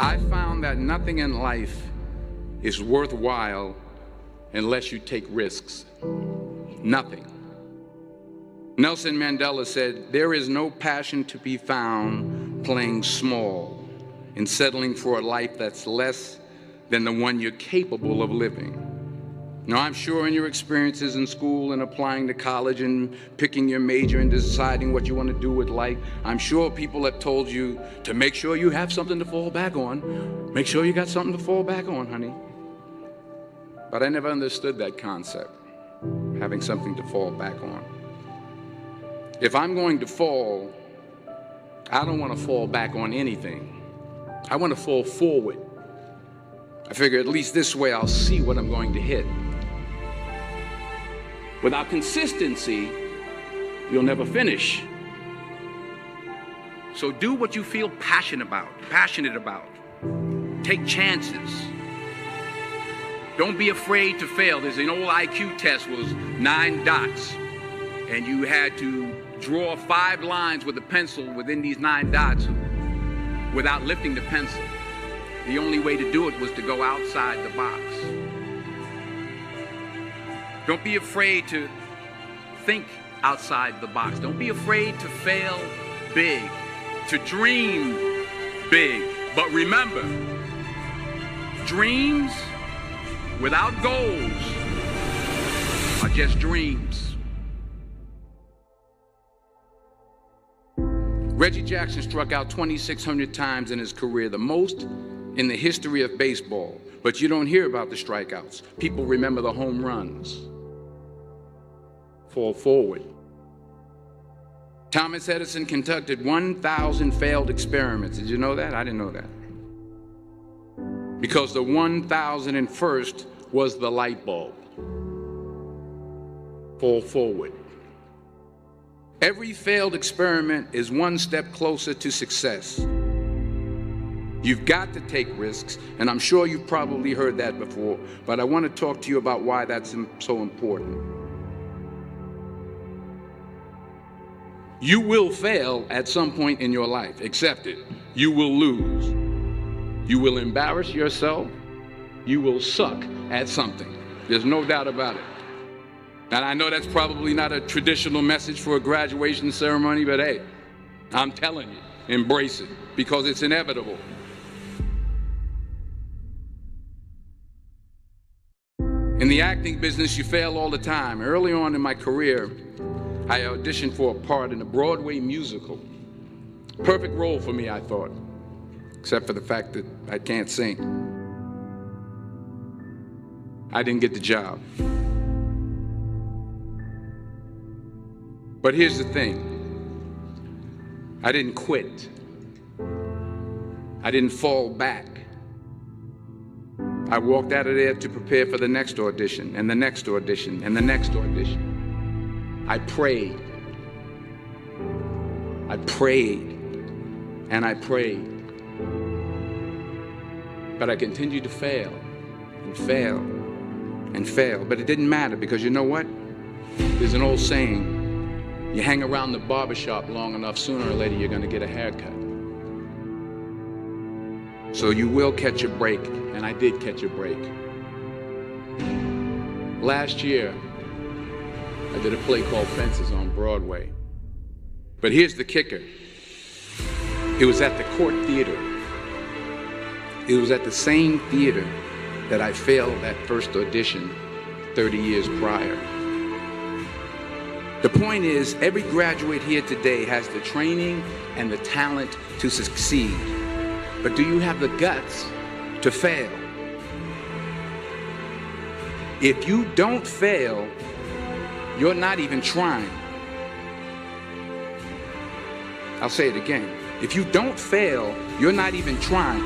I found that nothing in life is worthwhile unless you take risks. Nothing. Nelson Mandela said, "There is no passion to be found playing small and settling for a life that's less than the one you're capable of living." Now, I'm sure in your experiences in school and applying to college and picking your major and deciding what you want to do with life, I'm sure people have told you to make sure you have something to fall back on. Make sure you got something to fall back on, honey. But I never understood that concept, having something to fall back on. If I'm going to fall, I don't want to fall back on anything. I want to fall forward. I figure at least this way I'll see what I'm going to hit. Without consistency, you'll never finish. So do what you feel passionate about. Take chances. Don't be afraid to fail. There's an old IQ test, was 9 dots, and you had to draw 5 lines with a pencil within these 9 dots without lifting the pencil. The only way to do it was to go outside the box. Don't be afraid to think outside the box. Don't be afraid to fail big, to dream big. But remember, dreams without goals are just dreams. Reggie Jackson struck out 2,600 times in his career, the most in the history of baseball. But you don't hear about the strikeouts. People remember the home runs. Fall forward. Thomas Edison conducted 1,000 failed experiments. Did you know that? I didn't know that. Because the 1,001st was the light bulb. Fall forward. Every failed experiment is one step closer to success. You've got to take risks, and I'm sure you've probably heard that before, but I want to talk to you about why that's so important. You will fail at some point in your life. Accept it. You will lose. You will embarrass yourself. You will suck at something. There's no doubt about it. And I know that's probably not a traditional message for a graduation ceremony, but hey, I'm telling you, embrace it, because it's inevitable. In the acting business, you fail all the time. Early on in my career, I auditioned for a part in a Broadway musical. Perfect role for me, I thought, except for the fact that I can't sing. I didn't get the job. But here's the thing. I didn't quit. I didn't fall back. I walked out of there to prepare for the next audition, and the next audition, and the next audition. I prayed. I prayed. And I prayed. But I continued to fail, and fail, and fail. But it didn't matter, because you know what? There's an old saying, you hang around the barbershop long enough, sooner or later you're going to get a haircut. So you will catch a break, and I did catch a break. Last year, I did a play called Fences on Broadway. But here's the kicker. It was at the Court Theater. It was at the same theater that I failed that first audition 30 years prior. The point is, every graduate here today has the training and the talent to succeed. But do you have the guts to fail? If you don't fail, you're not even trying. I'll say it again. If you don't fail, you're not even trying.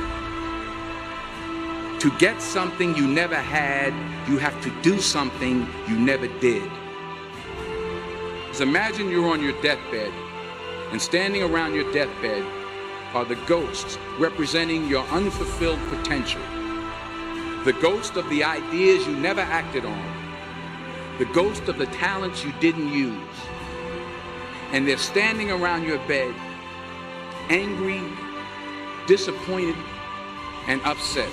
To get something you never had, you have to do something you never did. So imagine you're on your deathbed, and standing around your deathbed are the ghosts representing your unfulfilled potential. The ghost of the ideas you never acted on. The ghost of the talents you didn't use. And they're standing around your bed, angry, disappointed, and upset.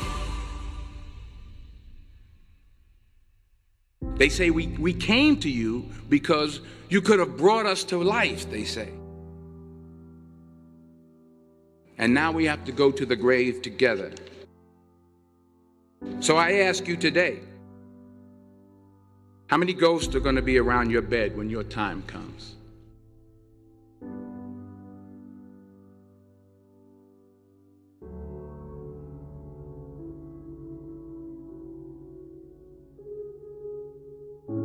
They say we came to you because you could have brought us to life, they say. And now we have to go to the grave together. So I ask you today, how many ghosts are going to be around your bed when your time comes?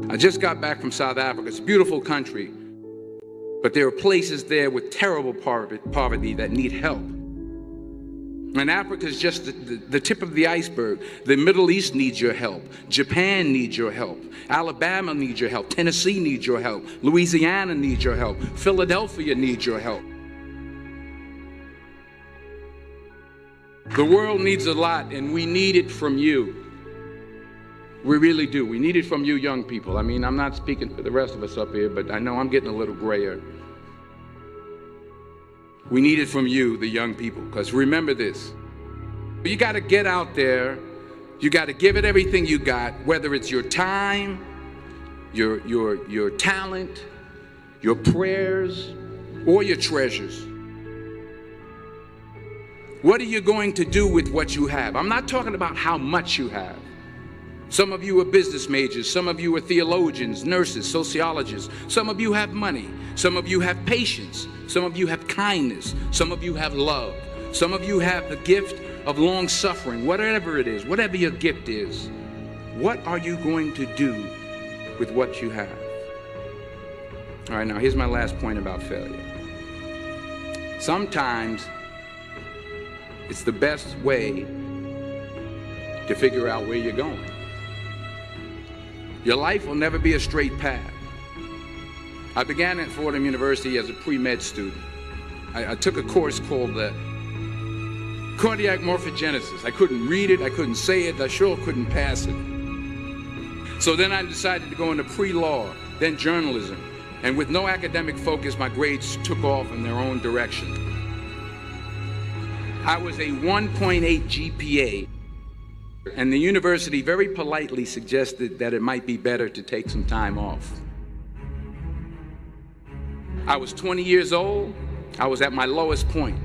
I just got back from South Africa. It's a beautiful country, but there are places there with terrible poverty that need help. And Africa is just the tip of the iceberg. The Middle East needs your help. Japan needs your help. Alabama needs your help. Tennessee needs your help. Louisiana needs your help. Philadelphia needs your help. The world needs a lot, and we need it from you. We really do. We need it from you young people. I mean, I'm not speaking for the rest of us up here, but I know I'm getting a little grayer. We need it from you, the young people, because remember this. You got to get out there. You got to give it everything you got, whether it's your time, your talent, your prayers, or your treasures. What are you going to do with what you have? I'm not talking about how much you have. Some of you are business majors. Some of you are theologians, nurses, sociologists. Some of you have money. Some of you have patience. Some of you have kindness. Some of you have love. Some of you have the gift of long suffering. Whatever it is, whatever your gift is, what are you going to do with what you have? All right, now here's my last point about failure. Sometimes it's the best way to figure out where you're going. Your life will never be a straight path. I began at Fordham University as a pre-med student. I took a course called cardiac morphogenesis. I couldn't read it, I couldn't say it, I sure couldn't pass it. So then I decided to go into pre-law, then journalism. And with no academic focus, my grades took off in their own direction. I was a 1.8 GPA. And the university very politely suggested that it might be better to take some time off. I was 20 years old. I was at my lowest point.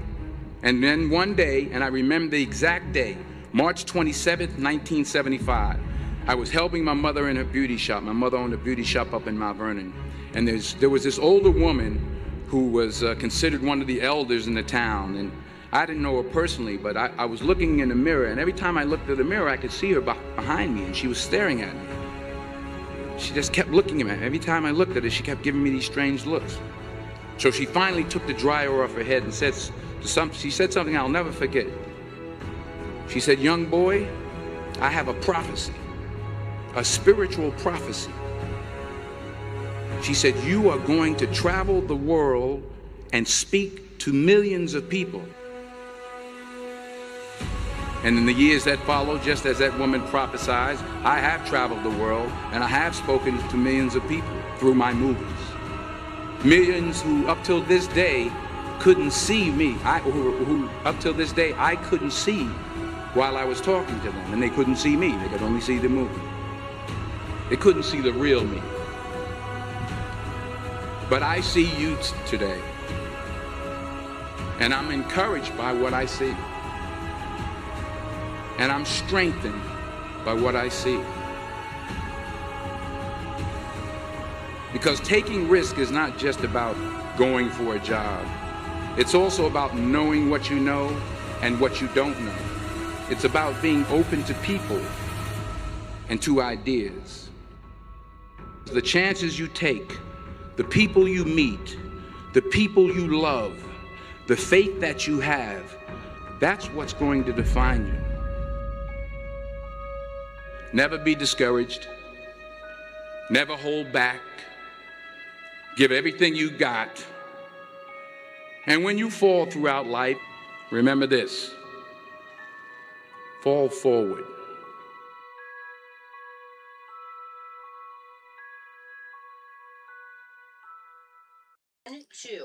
And then one day, and I remember the exact day, March 27th, 1975, I was helping my mother in her beauty shop. My mother owned a beauty shop up in Mount Vernon. And there was this older woman who was considered one of the elders in the town. And I didn't know her personally, but I was looking in the mirror, and every time I looked at the mirror, I could see her behind me, and she was staring at me. She just kept looking at me. Every time I looked at her, she kept giving me these strange looks. So she finally took the dryer off her head and she said something I'll never forget. She said, "Young boy, I have a prophecy, a spiritual prophecy." She said, "You are going to travel the world and speak to millions of people." And in the years that followed, just as that woman prophesied, I have traveled the world and I have spoken to millions of people through my movies. Millions who up till this day couldn't see me, who up till this day I couldn't see while I was talking to them, and they couldn't see me, they could only see the movie. They couldn't see the real me. But I see you today, and I'm encouraged by what I see. And I'm strengthened by what I see. Because taking risk is not just about going for a job. It's also about knowing what you know and what you don't know. It's about being open to people and to ideas. The chances you take, the people you meet, the people you love, the faith that you have, that's what's going to define you. Never be discouraged. Never hold back. Give everything you got. And when you fall throughout life, remember this: fall forward.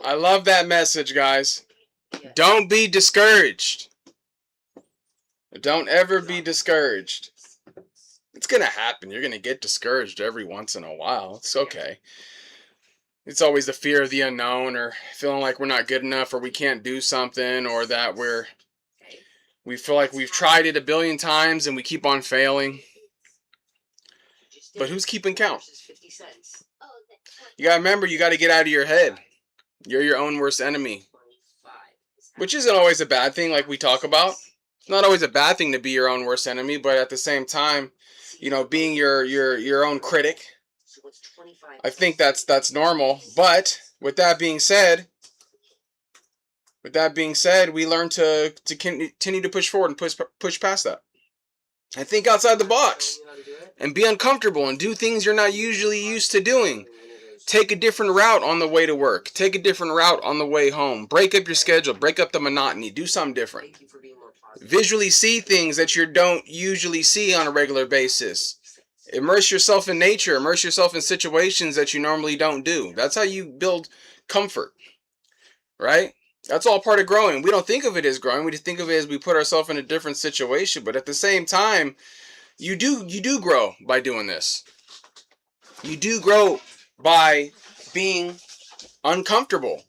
I love that message, guys. Don't be discouraged. Don't ever be discouraged. It's going to happen. You're going to get discouraged every once in a while. It's okay. It's always the fear of the unknown, or feeling like we're not good enough, or we can't do something, or that we feel like we've tried it a billion times and we keep on failing. But who's keeping count? You got to remember, you got to get out of your head. You're your own worst enemy. Which isn't always a bad thing, like we talk about. It's not always a bad thing to be your own worst enemy, but at the same time, being your own critic, I think that's normal. But with that being said, we learn to continue to push forward and push past that. And think outside the box. And be uncomfortable and do things you're not usually used to doing. Take a different route on the way to work. Take a different route on the way home. Break up your schedule. Break up the monotony. Do something different. Visually see things that you don't usually see on a regular basis. Immerse yourself in nature. Immerse yourself in situations that you normally don't do. That's how you build comfort. Right? That's all part of growing. We don't think of it as growing. We just think of it as we put ourselves in a different situation. But at the same time, you do grow by doing this. You do grow by being uncomfortable.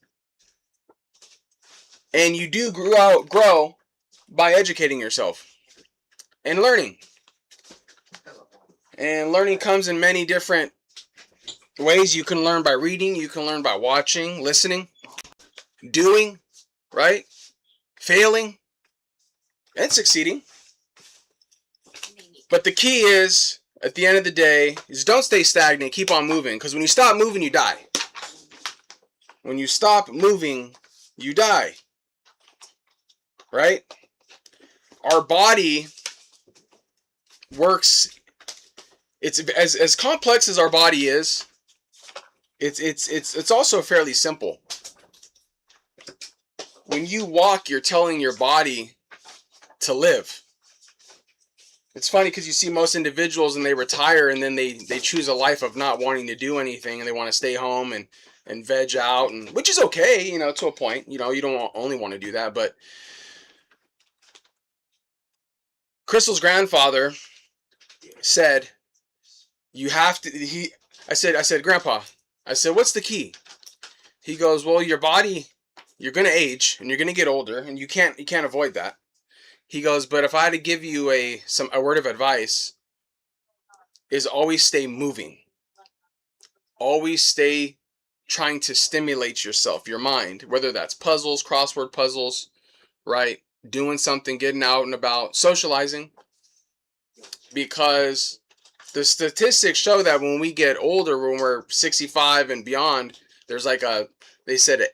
And you do grow by educating yourself and learning. And learning comes in many different ways. You can learn by reading, you can learn by watching, listening, doing, right? Failing, and succeeding. But the key is, at the end of the day, is don't stay stagnant. Keep on moving. Because when you stop moving, you die. When you stop moving, you die. Right? Our body works. It's as complex as our body is. It's also fairly simple. When you walk, you're telling your body to live. It's funny because you see most individuals and they retire and then they choose a life of not wanting to do anything and they want to stay home and veg out, and which is okay, to a point. You don't only want to do that, but Crystal's grandfather said, you have to, I said, Grandpa, I said, what's the key? He goes, well, your body, you're going to age and you're going to get older and you can't avoid that. He goes, but if I had to give you a word of advice, is always stay moving. Always stay trying to stimulate yourself, your mind, whether that's puzzles, crossword puzzles, right? Doing something, getting out and about, socializing. Because the statistics show that when we get older, when we're 65 and beyond, there's like they said an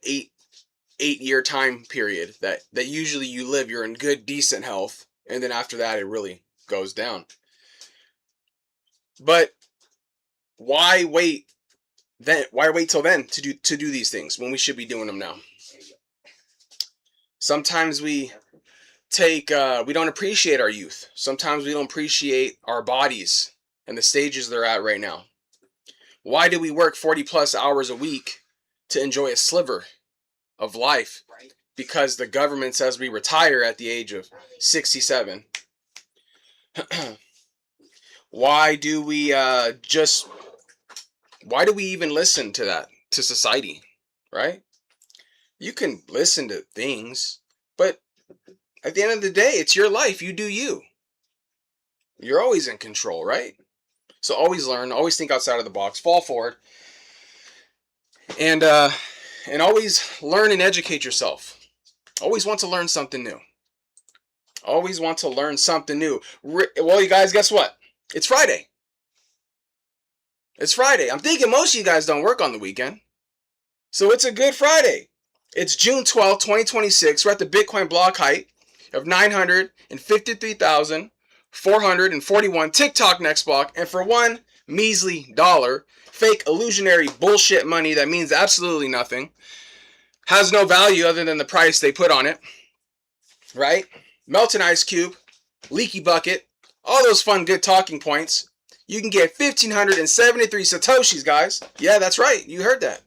8-year time period that usually you live, you're in good, decent health, and then after that it really goes down. But why wait till then to do these things when we should be doing them now? Sometimes we don't appreciate our youth. Sometimes we don't appreciate our bodies and the stages they're at right now. Why do we work 40 plus hours a week to enjoy a sliver of life? Because the government says we retire at the age of 67. Why do we even listen to that, to society, right? You can listen to things, but at the end of the day, it's your life. You do you. You're always in control, right? So always learn, always think outside of the box, fall forward, and always learn and educate yourself. Always want to learn something new. Always want to learn something new. Well, you guys, guess what? It's Friday. It's Friday. I'm thinking most of you guys don't work on the weekend. So it's a good Friday. It's June 12th, 2026. We're at the Bitcoin block height of 953,441 TikTok next block. And for one measly dollar, fake illusionary bullshit money that means absolutely nothing, has no value other than the price they put on it, right? Melting ice cube, leaky bucket, all those fun good talking points. You can get 1,573 SATOSHI'S, guys. Yeah, that's right. You heard that.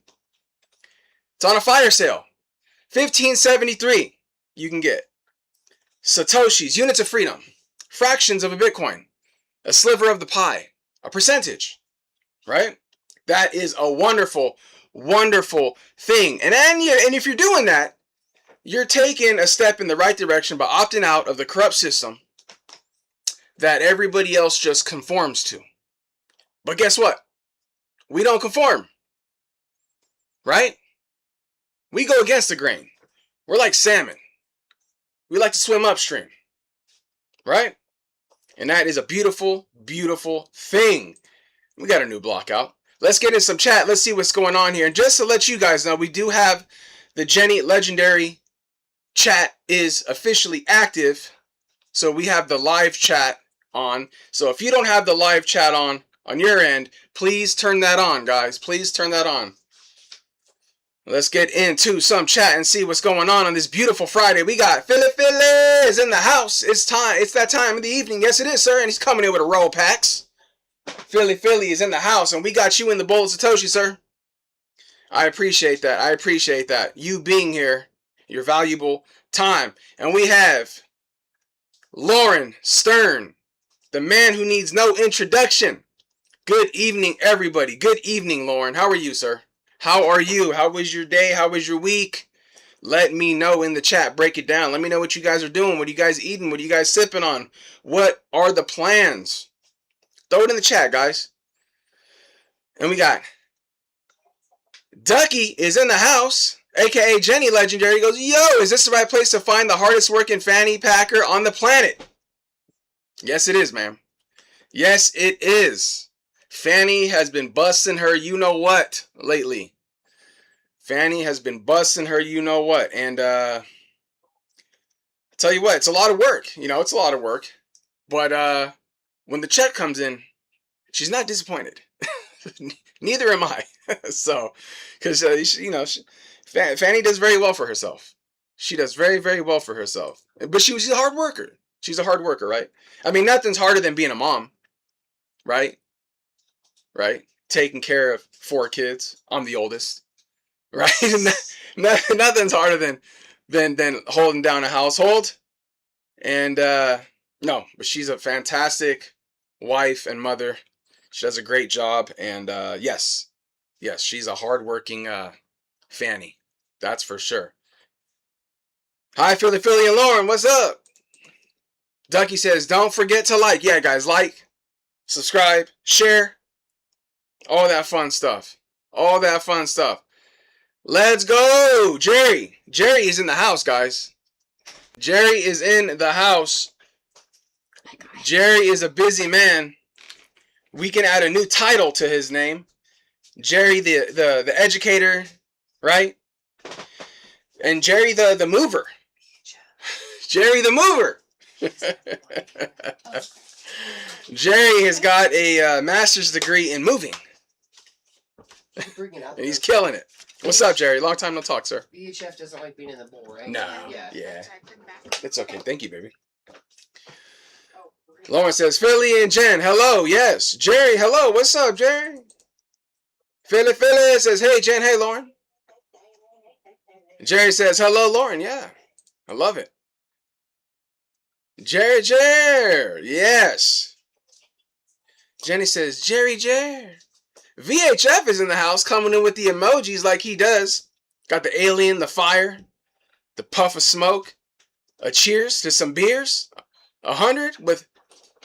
It's on a fire sale. 1,573 you can get. Satoshis, units of freedom, fractions of a Bitcoin, a sliver of the pie, a percentage, right? That is a wonderful, wonderful thing. And if you're doing that, you're taking a step in the right direction by opting out of the corrupt system that everybody else just conforms to. But guess what? We don't conform, right? We go against the grain. We're like salmon. We like to swim upstream, right? And that is a beautiful, beautiful thing. We got a new block out. Let's get in some chat. Let's see what's going on here. And just to let you guys know, we do have the Jenny Legendary chat is officially active. So we have the live chat on. So if you don't have the live chat on your end, please turn that on, guys. Please turn that on. Let's get into some chat and see what's going on this beautiful Friday. We got Philly is in the house. It's time. It's that time of the evening. Yes, it is, sir. And he's coming in with a roll of packs. Philly is in the house, and we got you in the bowl of Satoshi, sir. I appreciate that. I appreciate that. You being here, your valuable time. And we have Lauren Stern, the man who needs no introduction. Good evening, everybody. Good evening, Lauren. How are you, sir? How are you? How was your day? How was your week? Let me know in the chat. Break it down. Let me know what you guys are doing. What are you guys eating? What are you guys sipping on? What are the plans? Throw it in the chat, guys. And we got Ducky is in the house, aka Jenny Legendary. He goes, yo, is this the right place to find the hardest working fanny packer on the planet? Yes, it is, ma'am. Yes, it is. Fanny has been busting her you know what lately. Fanny has been busting her you know what. And I tell you what, it's a lot of work. You know, it's a lot of work. But when the check comes in, she's not disappointed. Neither am I. So, because, Fanny does very well for herself. She does very, very well for herself. But she's a hard worker. She's a hard worker, right? I mean, nothing's harder than being a mom, right? Right? Taking care of 4 kids. I'm the oldest, right? Nothing's harder than holding down a household. And no, but she's a fantastic wife and mother. She does a great job. And yes, she's a hardworking Fanny. That's for sure. Hi, Philly and Lauren. What's up? Ducky says, don't forget to like. Yeah, guys, like, subscribe, share. All that fun stuff. All that fun stuff. Let's go. Jerry. Jerry is in the house, guys. Jerry is in the house. Jerry is a busy man. We can add a new title to his name. Jerry the educator, right? And Jerry the mover. Jerry the mover. Jerry has got a master's degree in moving. And he's killing it. What's up, Jerry? Long time no talk, sir. VHF doesn't like being in the bowl, right? No. Yeah. It's okay. Thank you, baby. Lauren says, Philly and Jen, hello. Yes. Jerry, hello. What's up, Jerry? Philly says, hey, Jen. Hey, Lauren. Jerry says, hello, Lauren. Yeah. I love it. Jerry. Yes. Jenny says, Jerry. VHF is in the house, coming in with the emojis like he does. Got the alien, the fire, the puff of smoke, a cheers to some beers, 100 with,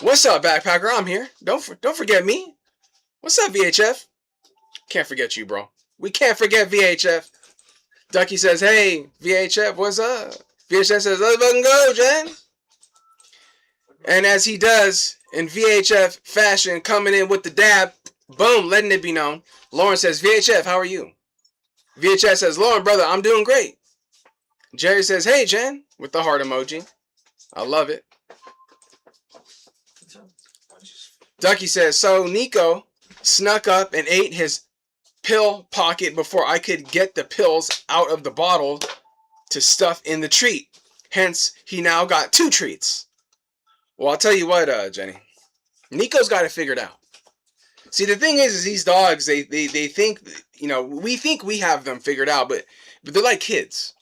what's up, backpacker? I'm here. Don't forget me. What's up, VHF? Can't forget you, bro. We can't forget VHF. Ducky says, hey, VHF, what's up? VHF says, let's fucking go, Jen. And as he does in VHF fashion, coming in with the dab, boom, letting it be known. Lauren says, VHF, how are you? VHF says, Lauren, brother, I'm doing great. Jerry says, hey, Jen, with the heart emoji. I love it. Ducky says, so Nico snuck up and ate his pill pocket before I could get the pills out of the bottle to stuff in the treat. Hence, he now got 2 treats. Well, I'll tell you what, Jenny. Nico's got it figured out. See, the thing is these dogs, they think, we think we have them figured out, but they're like kids.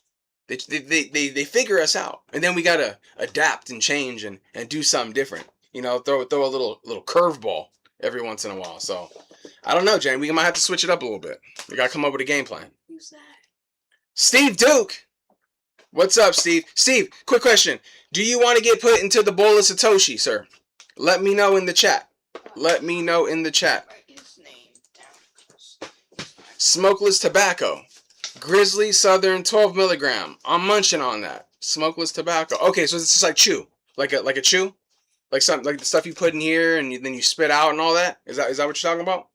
They figure us out, and then we gotta adapt and change and do something different. You know, throw a little curveball every once in a while. So I don't know, Jane. We might have to switch it up a little bit. We gotta come up with a game plan. Who's that? Steve Duke. What's up, Steve? Steve, quick question. Do you want to get put into the bowl of Satoshi, sir? Let me know in the chat. Let me know in the chat. Write his name down. Smokeless tobacco. Grizzly Southern 12 milligram. I'm munching on that. Smokeless tobacco. Okay, so it's just like chew. Like a chew? Like something like the stuff you put in here and then you spit out and all that? Is that what you're talking about?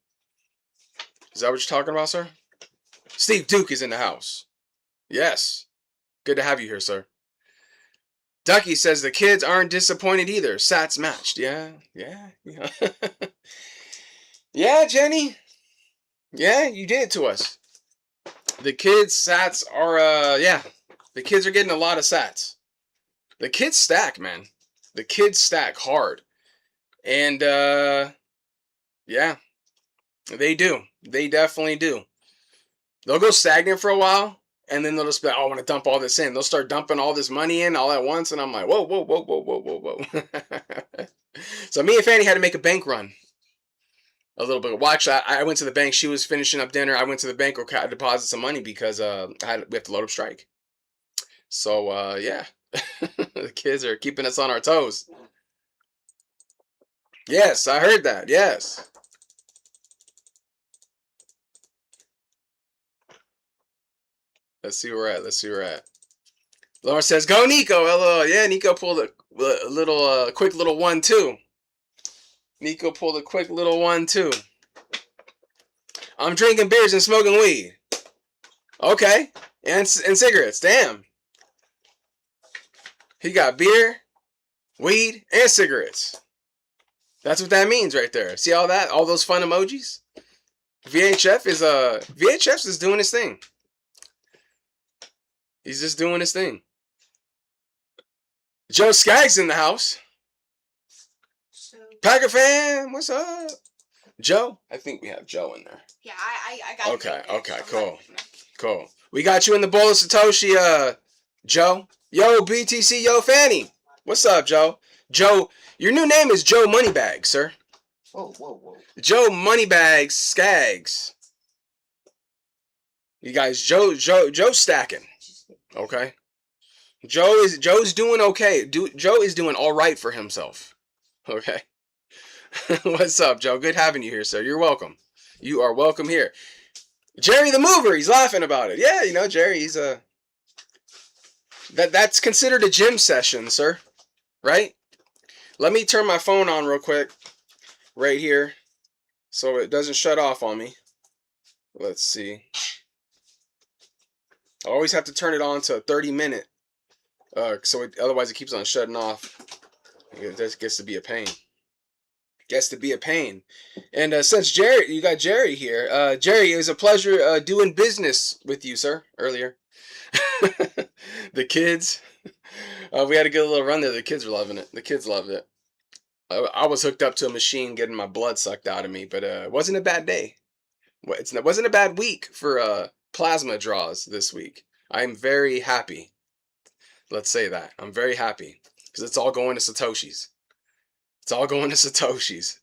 Is that what you're talking about, sir? Steve Duke is in the house. Yes. Good to have you here, sir. Ducky says the kids aren't disappointed either. Sats matched. Yeah. Yeah, Jenny. Yeah, you did it to us. The kids' sats are, yeah. The kids are getting a lot of sats. The kids stack, man. The kids stack hard. And, yeah. They do. They definitely do. They'll go stagnant for a while. And then they'll just be like, oh, I want to dump all this in. They'll start dumping all this money in all at once. And I'm like, whoa. So me and Fanny had to make a bank run. A little bit. Watch, I went to the bank. She was finishing up dinner. I went to the bank to deposit some money because we have to load up strike. So, yeah. The kids are keeping us on our toes. Yes, I heard that. Yes. Let's see where we're at. Laura says, go Nico. Hello. Yeah, Nico pulled a little, quick little 1-2. Nico pulled a quick little 1-2. I'm drinking beers and smoking weed. Okay. And cigarettes. Damn. He got beer, weed, and cigarettes. That's what that means right there. See all that? All those fun emojis? VHF is doing his thing. He's just doing his thing. Joe Skaggs in the house. Packer fan, what's up? Joe? I think we have Joe in there. Yeah, I got it. Okay, cool. We got you in the bowl of Satoshi, Joe. Yo, BTC, yo, Fanny. What's up, Joe? Joe, your new name is Joe Moneybags, sir. Whoa. Joe Moneybags Skaggs. You guys, Joe stacking. Okay. Joe's doing okay. Joe is doing all right for himself. Okay. What's up, Joe? Good having you here, sir. You're welcome. You are welcome here. Jerry the Mover, he's laughing about it. Yeah, you know, Jerry, he's that's considered a gym session, sir. Right? Let me turn my phone on real quick. Right here. So it doesn't shut off on me. Let's see. I always have to turn it on to a 30-minute. Otherwise it keeps on shutting off. It just gets to be a pain. And since you got Jerry here. Jerry, it was a pleasure doing business with you, sir, earlier. The kids. We had a good little run there. The kids were loving it. The kids loved it. I was hooked up to a machine getting my blood sucked out of me, but it wasn't a bad day. It wasn't a bad week for plasma draws this week. I'm very happy. Let's say that. I'm very happy because it's all going to Satoshi's. It's all going to Satoshi's.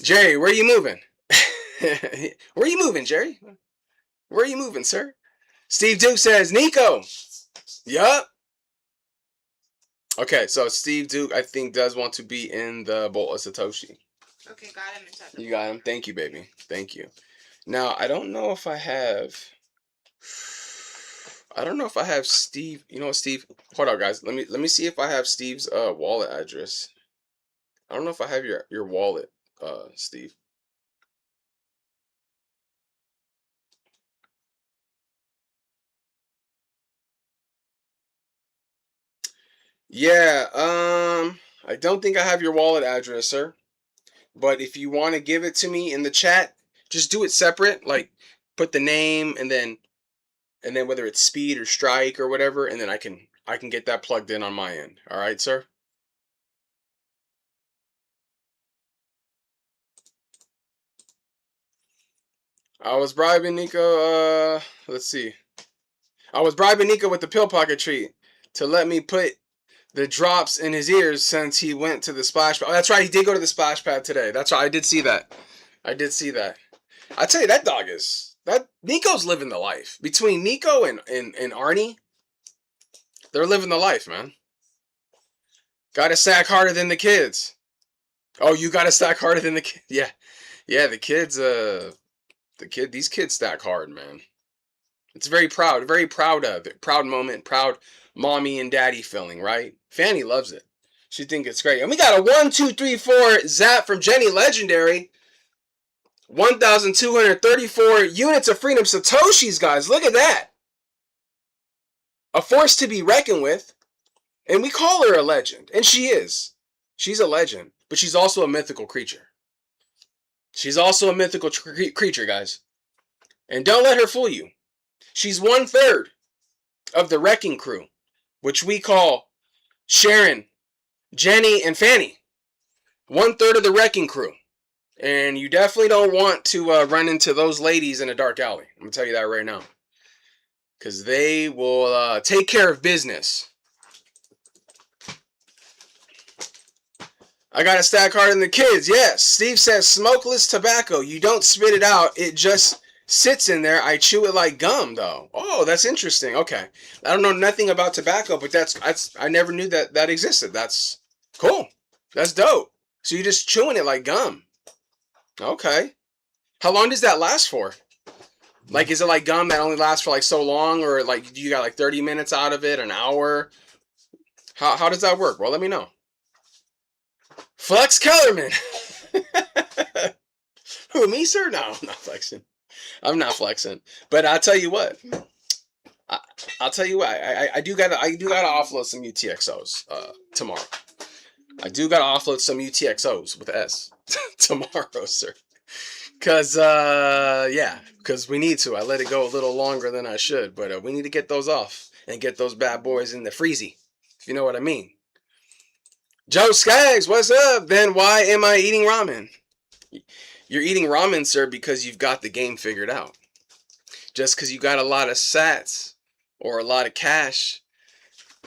Jerry, where are you moving? Where are you moving, Jerry? Where are you moving, sir? Steve Duke says, Nico. Yup. Okay, so Steve Duke, I think, does want to be in the bowl of Satoshi. Okay, got him inside the You got him. Thank you, baby. Thank you. Now, I don't know if I have Steve. You know what, Steve? Hold on, guys. Let me see if I have Steve's wallet address. I don't know if I have your wallet, Steve. Yeah, I don't think I have your wallet address, sir. But if you want to give it to me in the chat, just do it separate. Like, put the name and then whether it's speed or strike or whatever, and then I can get that plugged in on my end. All right, sir. I was bribing Nico. Let's see. I was bribing Nico with the pill pocket treat to let me put the drops in his ears since he went to the splash pad. Oh, that's right. He did go to the splash pad today. That's right. I did see that. I tell you, that dog is... Nico's living the life. Between Nico and Arnie, they're living the life, man. Gotta stack harder than the kids. Oh, you gotta stack harder than the kids. Yeah. Yeah, the kids, these kids stack hard, man. It's very proud of it. Proud moment, proud mommy and daddy feeling, right? Fanny loves it. She thinks it's great. And we got a 1, 2, 3, 4 zap from Jenny Legendary. 1,234 units of freedom Satoshis, guys. Look at that. A force to be reckoned with. And we call her a legend. And she is. She's a legend. But she's also a mythical creature. She's also a mythical creature, guys. And don't let her fool you. She's 1/3 of the wrecking crew, which we call Sharon, Jenny, and Fanny. 1/3 of the wrecking crew. And you definitely don't want to run into those ladies in a dark alley. I'm going to tell you that right now. Because they will take care of business. I got to stack harder than the kids. Yes. Steve says smokeless tobacco. You don't spit it out. It just sits in there. I chew it like gum, though. Oh, that's interesting. Okay. I don't know nothing about tobacco, but I never knew that existed. That's cool. That's dope. So you're just chewing it like gum. Okay. How long does that last for? Like, is it like gum that only lasts for like so long? Or like, you got like 30 minutes out of it, an hour? How does that work? Well, let me know. Flex Kellerman. Who, me, sir? No, I'm not flexing. I'm not flexing. But I'll tell you what. I do gotta offload some UTXOs tomorrow. I do gotta offload some UTXOs with S tomorrow, sir. Cause we need to. I let it go a little longer than I should, but we need to get those off and get those bad boys in the freezy, if you know what I mean. Joe Skaggs, what's up? Then why am I eating ramen? You're eating ramen, sir, because you've got the game figured out. Just because you got a lot of sats or a lot of cash,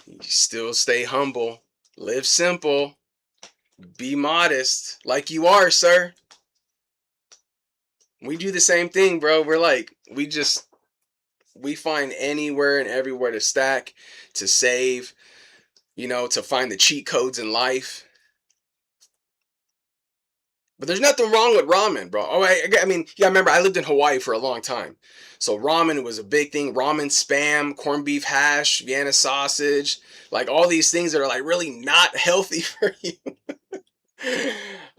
you still stay humble, live simple, be modest, like you are, sir. We do the same thing, bro. We're like, we find anywhere and everywhere to stack, to save, to find the cheat codes in life. But there's nothing wrong with ramen, bro. Oh, I mean, yeah, remember, I lived in Hawaii for a long time. So ramen was a big thing. Ramen, Spam, corned beef hash, Vienna sausage. Like all these things that are like really not healthy for you.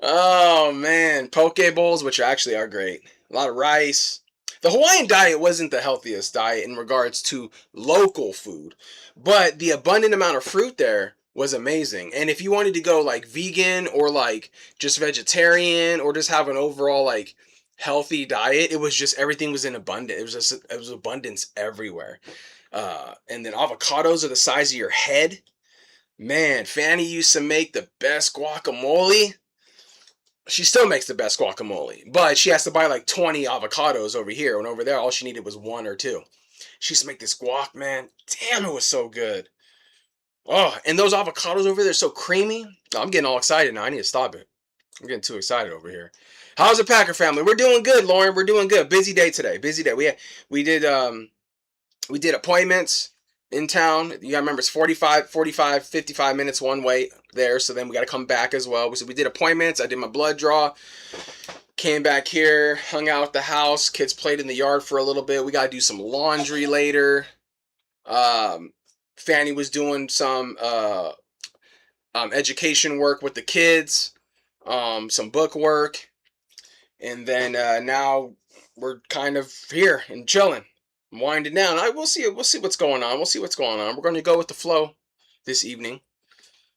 Oh, man. Poke bowls, which actually are great. A lot of rice. The Hawaiian diet wasn't the healthiest diet in regards to local food. But the abundant amount of fruit there was amazing. And if you wanted to go like vegan or like just vegetarian or just have an overall like healthy diet, it was just everything was in abundance. It was abundance everywhere. And then avocados are the size of your head. Man, Fanny used to make the best guacamole. She still makes the best guacamole, but she has to buy like 20 avocados over here, and over there all she needed was 1 or 2. She used to make this guac, man. Damn, it was so good. Oh, and those avocados over there are so creamy. I'm getting all excited now. I need to stop it. I'm getting too excited over here. How's the Packer family? We're doing good, Lauren. We're doing good. Busy day today. Busy day. We did appointments in town. You gotta remember, it's 55 minutes one way there. So then we gotta come back as well. So we did appointments. I did my blood draw. Came back here, hung out at the house. Kids played in the yard for a little bit. We gotta do some laundry later. Fanny was doing some education work with the kids, some book work, and then now we're kind of here and chilling, winding down. We'll see what's going on. We're going to go with the flow this evening.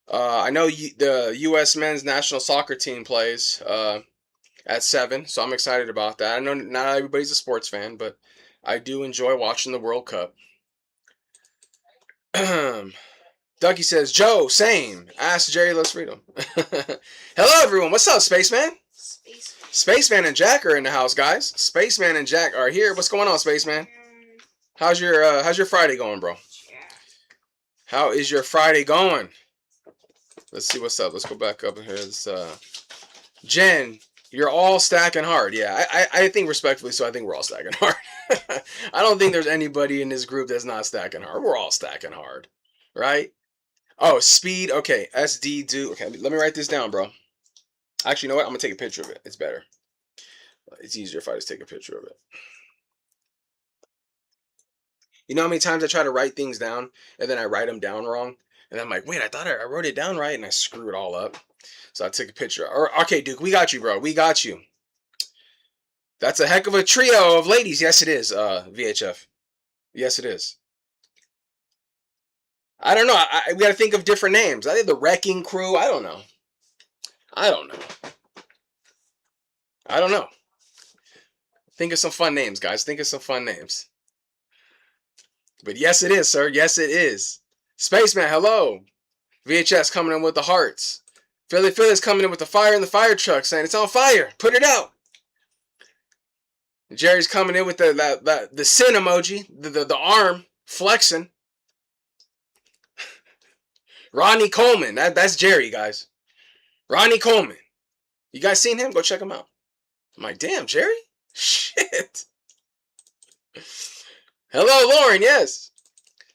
I know the U.S. men's national soccer team plays at 7, so I'm excited about that. I know not everybody's a sports fan, but I do enjoy watching the World Cup. Ducky says, Joe, same. Ask Jerry Loves Freedom. Hello, everyone. What's up, Spaceman? Spaceman and Jack are in the house, guys. Spaceman and Jack are here. What's going on, Spaceman? How's your Friday going, bro? How is your Friday going? Let's see what's up. Let's go back up here. This, Jen, you're all stacking hard. Yeah, I think respectfully, so I think we're all stacking hard. I don't think there's anybody in this group that's not stacking hard. We're all stacking hard, right? Oh, speed. Okay, SD do. Okay, let me write this down, bro. Actually, you know what? I'm gonna take a picture of it. It's better. It's easier if I just take a picture of it. You know how many times I try to write things down and then I write them down wrong? And I'm like, wait, I thought I wrote it down right, and I screw it all up. So I took a picture. Okay, Duke, we got you, bro. We got you. That's a heck of a trio of ladies. Yes, it is, VHF. Yes, it is. I don't know. We got to think of different names. I think the Wrecking Crew. I don't know. Think of some fun names, guys. Think of some fun names. But yes, it is, sir. Yes, it is. Spaceman, hello. VHS coming in with the hearts. Philly's coming in with the fire in the fire truck, saying it's on fire. Put it out. Jerry's coming in with the sin emoji, the arm flexing. Ronnie Coleman, that's Jerry, guys. Ronnie Coleman. You guys seen him? Go check him out. I'm like, damn, Jerry? Shit. Hello, Lauren, yes.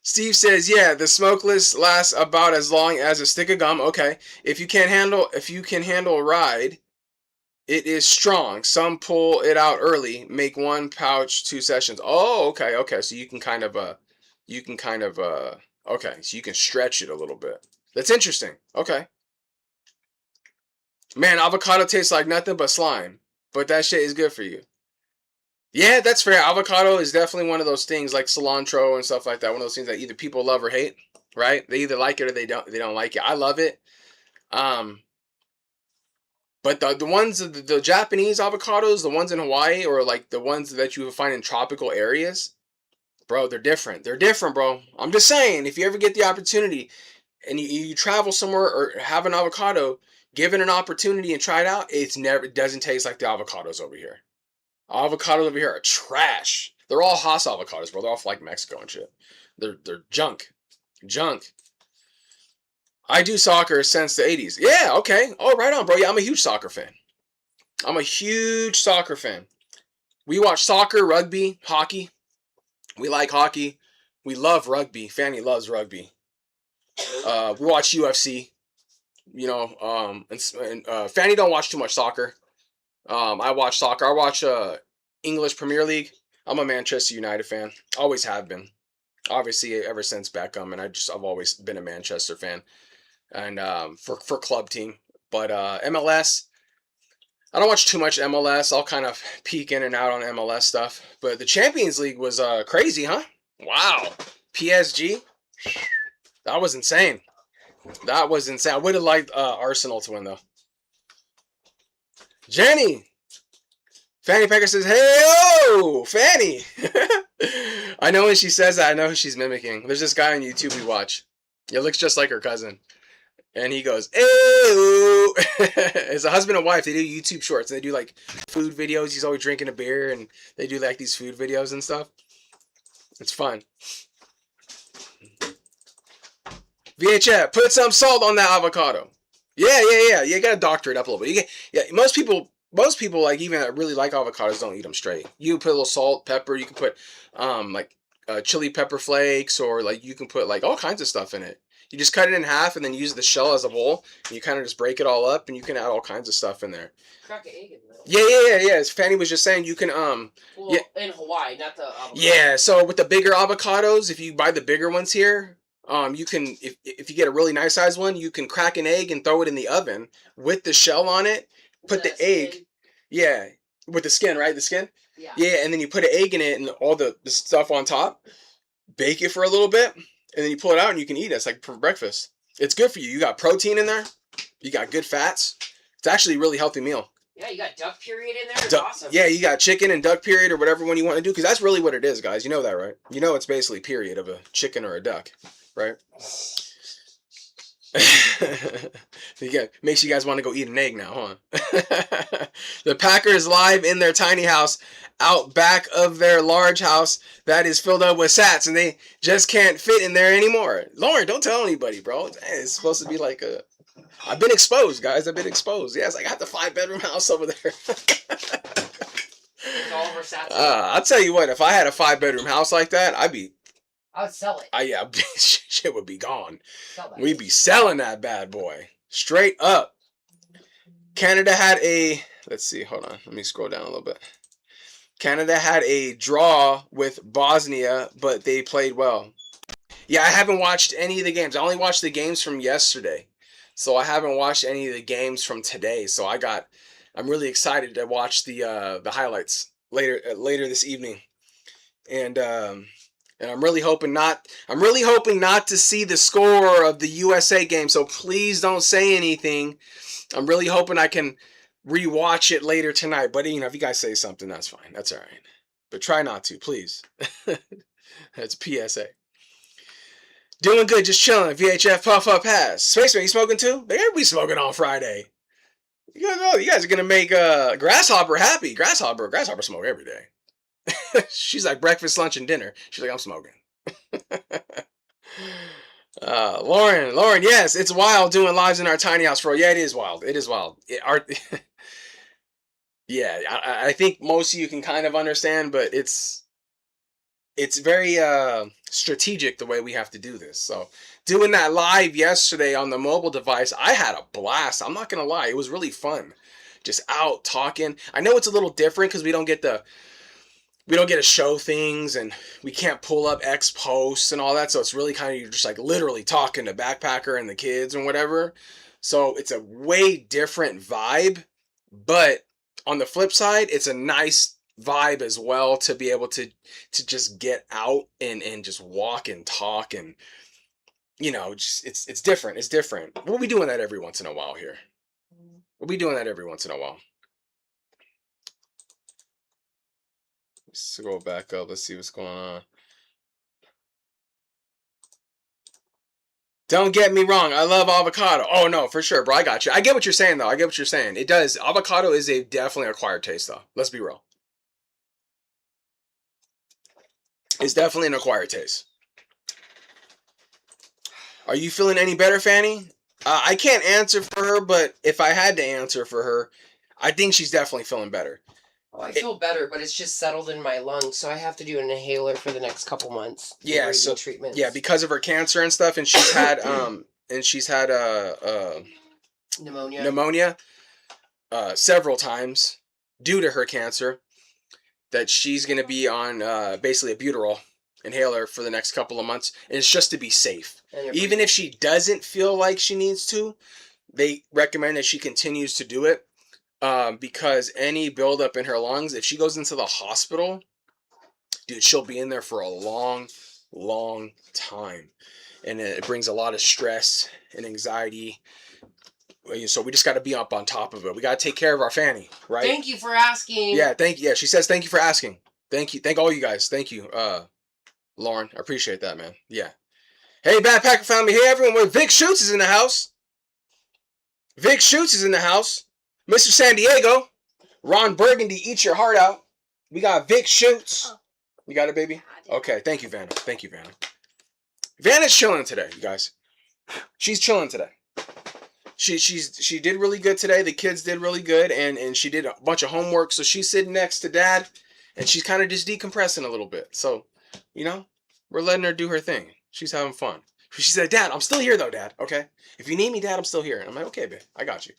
Steve says, yeah, the smokeless lasts about as long as a stick of gum. Okay. If you can handle a ride, it is strong. Some pull it out early, make one pouch, 2 sessions. Oh, okay. So you can kind of okay, so you can stretch it a little bit. That's interesting. Okay. Man, avocado tastes like nothing but slime, but that shit is good for you. Yeah, that's fair. Avocado is definitely one of those things like cilantro and stuff like that. One of those things that either people love or hate, right? They either like it or they don't like it. I love it. But the ones, the Japanese avocados, the ones in Hawaii, or like the ones that you find in tropical areas, bro, they're different. They're different, bro. I'm just saying, if you ever get the opportunity and you travel somewhere or have an avocado, give it an opportunity and try it out, it doesn't taste like the avocados over here. Avocados over here are trash. They're all Haas avocados, bro. They're all from like Mexico and shit. They're junk. I do soccer since the 80s. Yeah, okay. Oh, right on, bro. Yeah, I'm a huge soccer fan. We watch soccer, rugby, hockey. We like hockey. We love rugby. Fanny loves rugby. We watch UFC. You know, and Fanny don't watch too much soccer. I watch soccer. I watch English Premier League. I'm a Manchester United fan. Always have been. Obviously, ever since Beckham, and I've always been a Manchester fan. And for club team. But MLS, I don't watch too much MLS. I'll kind of peek in and out on MLS stuff. But the Champions League was crazy, huh? Wow. PSG? That was insane. I would have liked Arsenal to win, though. Jenny! Fanny Packer says, hey-oh! Fanny! I know when she says that, I know who she's mimicking. There's this guy on YouTube we watch. It looks just like her cousin. And he goes, ew. It's a husband and wife. They do YouTube shorts. And they do like food videos. He's always drinking a beer. And they do like these food videos and stuff. It's fun. VHF, put some salt on that avocado. Yeah. You gotta doctor it up a little bit. Most people like even that really like avocados don't eat them straight. You can put a little salt, pepper. You can put like chili pepper flakes, or like you can put like all kinds of stuff in it. You just cut it in half and then use the shell as a bowl. And you kind of just break it all up, and you can add all kinds of stuff in there. Crack an egg in there. Yeah. As Fanny was just saying, you can in Hawaii, not the avocado. Yeah, so with the bigger avocados, if you buy the bigger ones here, you can if you get a really nice sized one, you can crack an egg and throw it in the oven with the shell on it. Put the egg. Skin? Yeah, with the skin, right? The skin. Yeah. Yeah, and then you put an egg in it and all the stuff on top. Bake it for a little bit. And then you pull it out and you can eat it. It's like for breakfast. It's good for you. You got protein in there. You got good fats. It's actually a really healthy meal. Yeah, you got duck period in there. It's awesome. Yeah, you got chicken and duck period or whatever one you want to do. Because that's really what it is, guys. You know that, right? You know it's basically period of a chicken or a duck, right? Makes you guys want to go eat an egg now, huh? The Packers live in their tiny house out back of their large house that is filled up with sats, and they just can't fit in there anymore. Lauren, don't tell anybody, bro. It's supposed to be like a... I've been exposed, guys. I've been exposed. Yeah, it's like I got the 5-bedroom house over there. All over sats. I'll tell you what, if I had a 5-bedroom house like that, I would sell it. yeah, shit would be gone. Sell that. We'd be selling that bad boy. Straight up. Canada had a... Let's see, hold on. Let me scroll down a little bit. Canada had a draw with Bosnia, but they played well. Yeah, I haven't watched any of the games. I only watched the games from yesterday. So I haven't watched any of the games from today. So I'm really excited to watch the highlights later this evening. And I'm really hoping not to see the score of the USA game. So please don't say anything. I'm really hoping I can rewatch it later tonight. But if you guys say something, that's fine. That's all right. But try not to, please. That's PSA. Doing good, just chilling. VHF puff up pass. Spaceman, you smoking too? They gotta be smoking on Friday. You guys are gonna make Grasshopper happy. Grasshopper smoke every day. She's like breakfast, lunch, and dinner. She's like, I'm smoking. Lauren, yes, it's wild doing lives in our tiny house, bro. Yeah, it is wild. It is wild. Yeah, I think most of you can kind of understand, but it's very strategic the way we have to do this. So doing that live yesterday on the mobile device, I had a blast. I'm not gonna lie, it was really fun. Just out talking. I know it's a little different because we don't get to show things and we can't pull up X posts and all that. So it's really kind of, you're just like literally talking to Backpacker and the kids and whatever. So it's a way different vibe, but on the flip side, it's a nice vibe as well to be able to just get out and just walk and talk and just it's different. It's different. We'll be doing that every once in a while here. Let's go back up. Let's see what's going on. Don't get me wrong. I love avocado. Oh, no, for sure, bro. I got you. I get what you're saying, though. I get what you're saying. It does. Avocado is definitely acquired taste, though. Let's be real. It's definitely an acquired taste. Are you feeling any better, Fanny? I can't answer for her, but if I had to answer for her, I think she's definitely feeling better. Oh, I feel better, but it's just settled in my lungs, so I have to do an inhaler for the next couple months. Yeah, so treatments. Yeah, because of her cancer and stuff, and she's had pneumonia several times due to her cancer. That she's gonna be on basically a butyral inhaler for the next couple of months, and it's just to be safe. Even if she doesn't feel like she needs to, they recommend that she continues to do it. Because any buildup in her lungs, if she goes into the hospital, dude, she'll be in there for a long, long time. And it brings a lot of stress and anxiety. So we just got to be up on top of it. We got to take care of our Fanny, right? Thank you for asking. Yeah, thank you. Yeah, she says thank you for asking. Thank you. Thank all you guys. Thank you, Lauren. I appreciate that, man. Yeah. Hey, Backpacker family. Hey, everyone. Vic Schutz is in the house. Vic Schutz is in the house. Mr. San Diego, Ron Burgundy, eat your heart out. We got Vic Schutz. Oh. You got it, baby? Okay, thank you, Vanna. Thank you, Vanna. Vanna's chilling today, you guys. She's chilling today. She did really good today. The kids did really good, and she did a bunch of homework. So she's sitting next to Dad, and she's kind of just decompressing a little bit. So, we're letting her do her thing. She's having fun. She said, Dad, I'm still here, though, Dad. Okay? If you need me, Dad, I'm still here. And I'm like, okay, babe, I got you.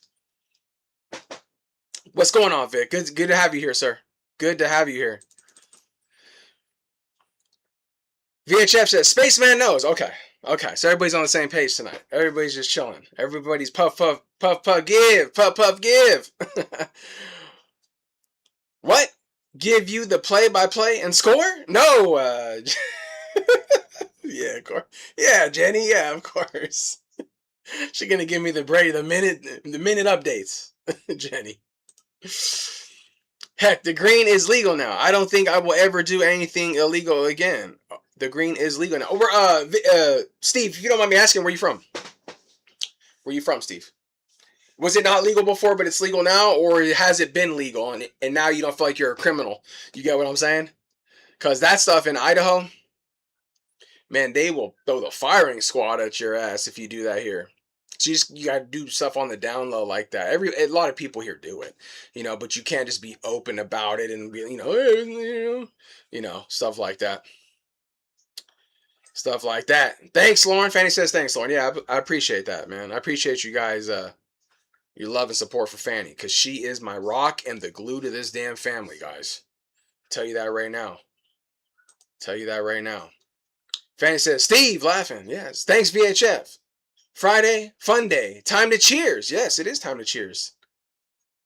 What's going on, Vic? Good to have you here, sir. Good to have you here. VHF says, Spaceman knows. Okay. So everybody's on the same page tonight. Everybody's just chilling. Everybody's puff, puff, puff, puff, give. Puff, puff, give. What? Give you the play-by-play and score? No. Yeah, of course. Yeah, Jenny. Yeah, of course. She's going to give me the minute updates. Jenny. Heck, the green is legal now. I don't think I will ever do anything illegal again. The green is legal now. Steve, if you don't mind me asking, where you from? Where you from, Steve? Was it not legal before, but it's legal now? Or has it been legal and now you don't feel like you're a criminal? You get what I'm saying? Because that stuff in Idaho, man, they will throw the firing squad at your ass if you do that here. So you gotta do stuff on the down low like that. A lot of people here do it, but you can't just be open about it and be, stuff like that. Stuff like that. Thanks, Lauren. Fanny says thanks, Lauren. Yeah, I appreciate that, man. I appreciate you guys, your love and support for Fanny, because she is my rock and the glue to this damn family, guys. Tell you that right now. Tell you that right now. Fanny says, Steve, laughing. Yes. Thanks, VHF. Friday, fun day. Time to cheers. Yes, it is time to cheers.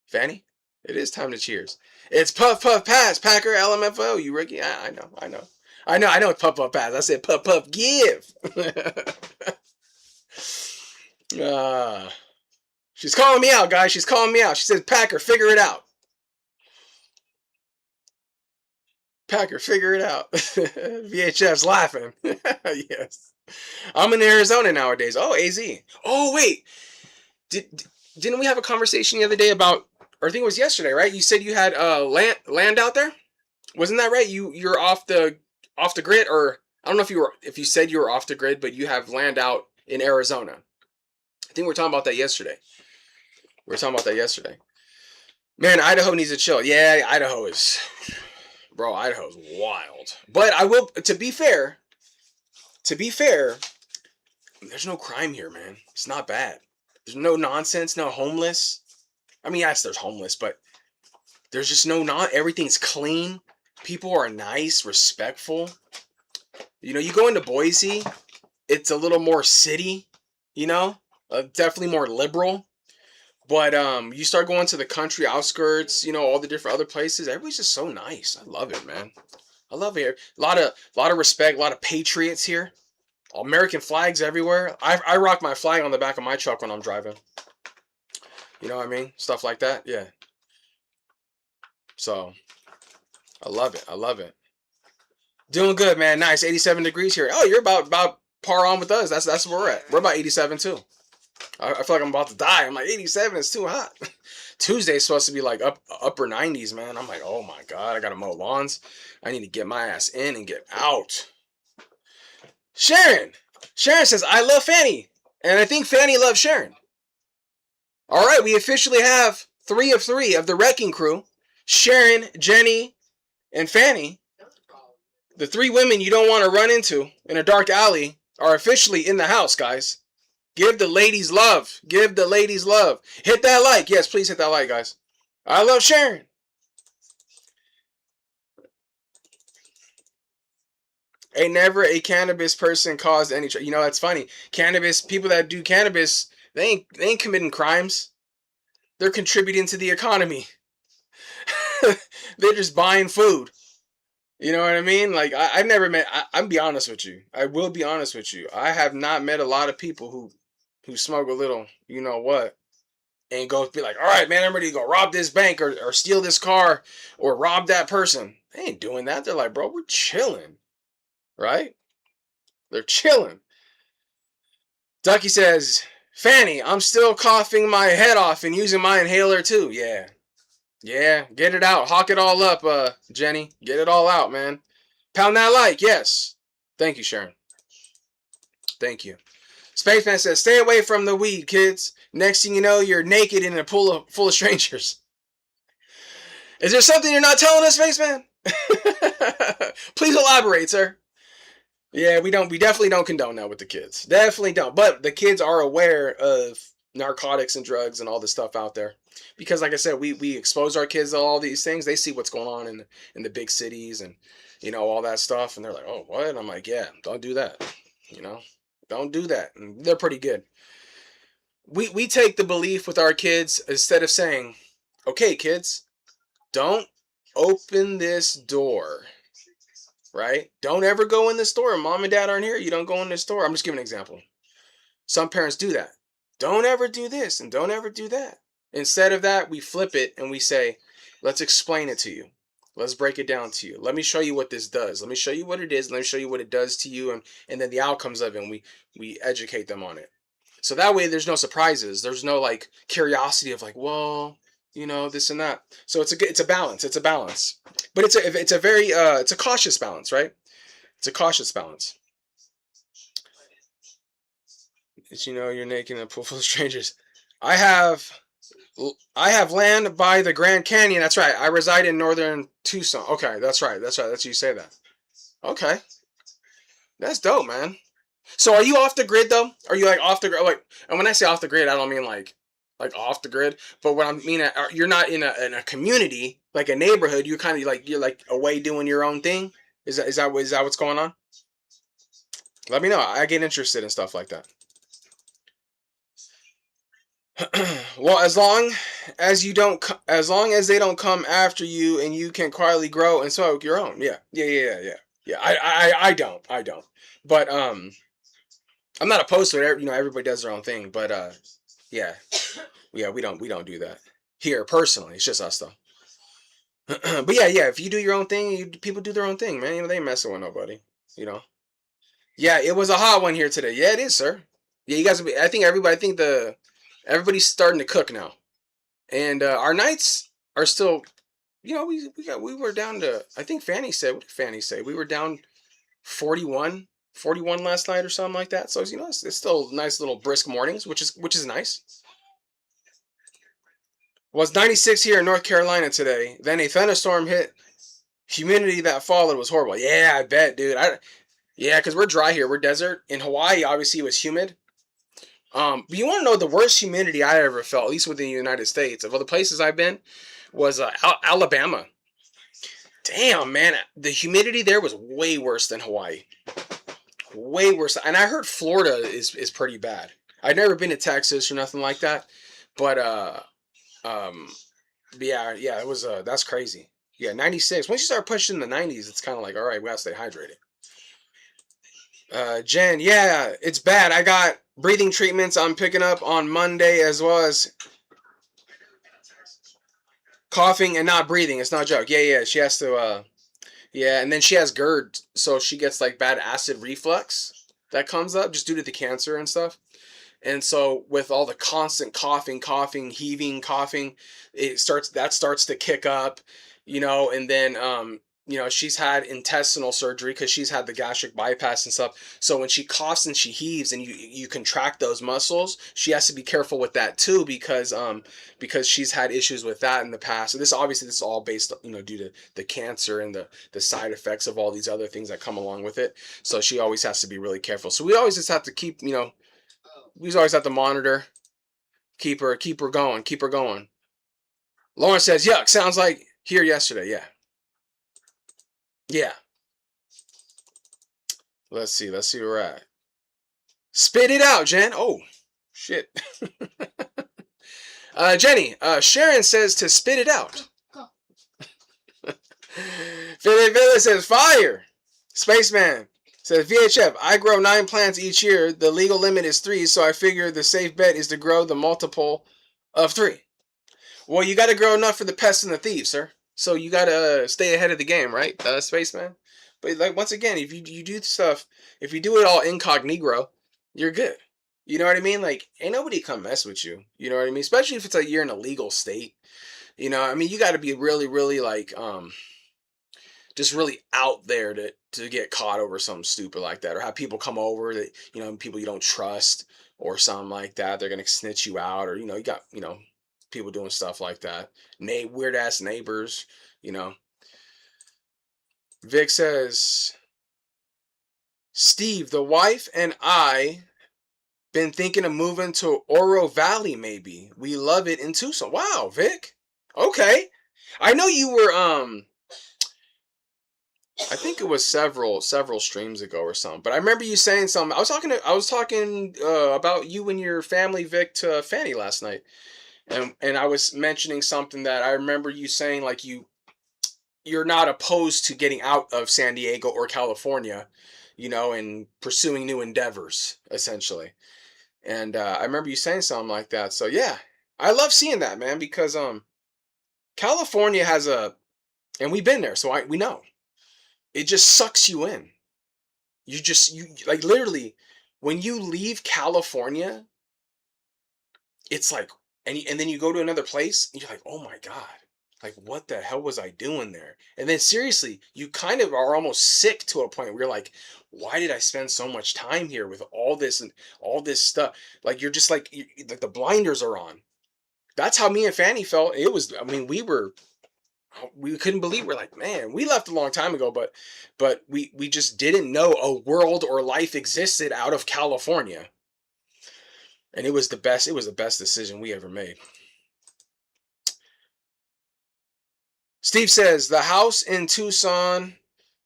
Fanny, it is time to cheers. It's puff, puff, pass. Packer, LMFO. You Ricky? I know it's puff, puff, pass. I said puff, puff, give. She's calling me out, guys. She's calling me out. She says, Packer, figure it out. Packer, figure it out. VHF's laughing. Yes. I'm in Arizona nowadays. Oh, AZ. Oh, wait. Didn't we have a conversation the other day about, or I think it was yesterday, right? You said you had land out there? Wasn't that right? You're off the grid, or I don't know if you said you were off the grid, but you have land out in Arizona. I think we were talking about that yesterday. Man, Idaho needs to chill. Yeah, Idaho's wild. But I will, to be fair, there's no crime here, man. It's not bad. There's no nonsense, no homeless. I mean, yes, there's homeless, but there's just everything's clean. People are nice, respectful. You go into Boise, it's a little more city, definitely more liberal. But you start going to the country outskirts, all the different other places. Everybody's just so nice. I love it, man. I love it here. A lot of respect, a lot of patriots here. American flags everywhere. I rock my flag on the back of my truck when I'm driving. You know what I mean? Stuff like that. Yeah. So, I love it. Doing good, man. Nice. 87 degrees here. Oh, you're about par on with us. That's where we're at. We're about 87 too. I feel like I'm about to die. I'm like, 87 is too hot. Tuesday's supposed to be like upper 90s, man. I'm like, oh my God, I gotta mow lawns. I need to get my ass in and get out. Sharon says, I love Fanny. And I think Fanny loves Sharon. All right, we officially have 3 of 3 of the wrecking crew. Sharon, Jenny, and Fanny. The 3 women you don't want to run into in a dark alley are officially in the house, guys. Give the ladies love. Hit that like. Yes, please hit that like, guys. I love Sharon. Ain't never a cannabis person caused any trouble. That's funny. People that do cannabis, they ain't committing crimes. They're contributing to the economy. They're just buying food. You know what I mean? Like, I've never met, I'll be honest with you. I will be honest with you. I have not met a lot of people who smoke a little, what, and go be like, all right, man, I'm ready to go rob this bank or steal this car or rob that person. They ain't doing that. They're like, bro, we're chilling. Right? They're chilling. Ducky says, Fanny, I'm still coughing my head off and using my inhaler too. Yeah. Get it out. Hawk it all up, Jenny. Get it all out, man. Pound that like. Yes. Thank you, Sharon. Thank you. Spaceman says, stay away from the weed, kids. Next thing you know, you're naked in a pool full of strangers. Is there something you're not telling us, Spaceman? Please elaborate, sir. Yeah, we definitely don't condone that with the kids. Definitely don't. But the kids are aware of narcotics and drugs and all this stuff out there. Because like I said, we expose our kids to all these things. They see what's going on in the big cities and, all that stuff. And they're like, oh, what? And I'm like, yeah, don't do that. Don't do that. And they're pretty good. We take the belief with our kids instead of saying, okay, kids, don't open this door. Right? Don't ever go in the store. Mom and dad aren't here. You don't go in the store. I'm just giving an example. Some parents do that. Don't ever do this and don't ever do that. Instead of that, we flip it and we say, let's explain it to you. Let's break it down to you. Let me show you what this does. Let me show you what it is. Let me show you what it does to you and then the outcomes of it. And we educate them on it. So that way there's no surprises. There's no like curiosity of like, well, you know, this and that. So it's a balance. It's a balance. But it's a very it's a cautious balance, right? It's a cautious balance. It's, you know, you're naked in a pool full of strangers. I have land by the Grand Canyon. That's right. I reside in northern Tucson. Okay, that's right. That's right. That's you say that. Okay. That's dope, man. So are you off the grid though? Are you like off the grid? Like, and when I say off the grid, I don't mean like off the grid. But what I mean, you're not in a community, like a neighborhood. You're kind of like you're like away doing your own thing. Is that what's going on? Let me know. I get interested in stuff like that. Well, as long as they don't come after you and you can quietly grow and sow your own. Yeah. I don't. But I'm not opposed to it. You know, everybody does their own thing. But yeah, we don't do that here personally. It's just us though. But yeah. If you do your own thing, people do their own thing, man. You know, they ain't messing with nobody. You know. Yeah, it was a hot one here today. Yeah, it is, sir. Yeah, you guys. I think everybody's starting to cook now, and our nights are still. You know, we were down to. I think Fanny said. What did Fanny say? We were down 41 last night or something like that. So you know, it's still nice little brisk mornings, which is nice. It was 96 here in North Carolina today. Then a thunderstorm hit. Humidity that followed was horrible. Yeah, I bet, dude. Yeah, because we're dry here. We're desert. In Hawaii, obviously, it was humid. But you want to know the worst humidity I ever felt, at least within the United States, of all the places I've been, was Alabama. Damn, man. The humidity there was way worse than Hawaii. Way worse. And I heard Florida is pretty bad. I've never been to Texas or nothing like that. But, yeah, it was, that's crazy. Yeah, 96. Once you start pushing the 90s, it's kind of like, all right, we gotta stay hydrated. Jen, yeah, it's bad. I got breathing treatments I'm picking up on Monday, as well as coughing and not breathing. It's not a joke. Yeah, she has to, yeah, and then she has GERD, so she gets like bad acid reflux that comes up just due to the cancer and stuff. And so with all the constant coughing, heaving, coughing, that starts to kick up, you know, and then, you know, she's had intestinal surgery because she's had the gastric bypass and stuff. So when she coughs and she heaves and you contract those muscles, she has to be careful with that too because she's had issues with that in the past. So this is all based, you know, due to the cancer and the side effects of all these other things that come along with it. So she always has to be really careful. So we always just have to keep, you know, we always have to monitor, keep her going. Lauren says, yuck, sounds like here yesterday. Yeah. Let's see where we're at. Spit it out, Jen. Oh, shit. Jenny, Sharon says to spit it out. Go. Philly says fire. Spaceman says VHF, I grow 9 plants each year. The legal limit is 3, so I figure the safe bet is to grow the multiple of 3. Well, you got to grow enough for the pests and the thieves, sir. So you got to stay ahead of the game, right, Spaceman? But like once again, if you do stuff, if you do it all incognito, you're good. You know what I mean? Like, ain't nobody come mess with you. You know what I mean? Especially if it's like you're in a legal state. You know, I mean, you got to be really, really like, just really out there to get caught over something stupid like that, or have people come over that, you know, people you don't trust or something like that. They're gonna snitch you out, or you know, you got, you know, people doing stuff like that. Weird ass neighbors, you know. Vic says, Steve, the wife and I been thinking of moving to Oro Valley maybe. We love it in Tucson. Wow, Vic. Okay. I know you were I think it was several streams ago or something, but I remember you saying something. I was talking about you and your family, Vic, to Fanny last night. And I was mentioning something that I remember you saying, like you're not opposed to getting out of San Diego or California, you know, and pursuing new endeavors, essentially. And I remember you saying something like that. So yeah, I love seeing that, man, because California has and we've been there, so we know. It just sucks you in. You like literally, when you leave California, it's like, and then you go to another place and you're like, oh my God, like what the hell was I doing there? And then seriously, you kind of are almost sick to a point where you're like, why did I spend so much time here with all this and all this stuff? Like you're just like, like the blinders are on. That's how me and Fanny felt. It was, I mean, we couldn't believe, we're like, man, we left a long time ago, but we just didn't know a world or life existed out of California. And it was the best decision we ever made. Steve says the house in Tucson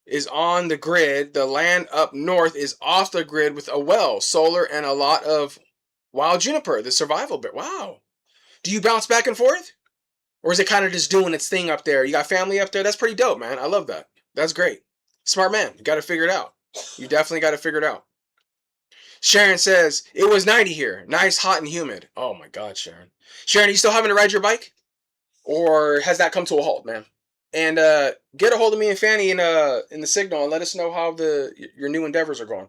is on the grid. The land up north is off the grid with a well, solar, and a lot of wild juniper, the survival bit. Wow. Do you bounce back and forth? Or is it kind of just doing its thing up there? You got family up there? That's pretty dope, man. I love that. That's great. Smart man. You got to figure it out. You definitely got to figure it out. Sharon says, it was 90 here. Nice, hot, and humid. Oh my God, Sharon. Sharon, are you still having to ride your bike? Or has that come to a halt, man? And get a hold of me and Fanny in the signal and let us know how your new endeavors are going.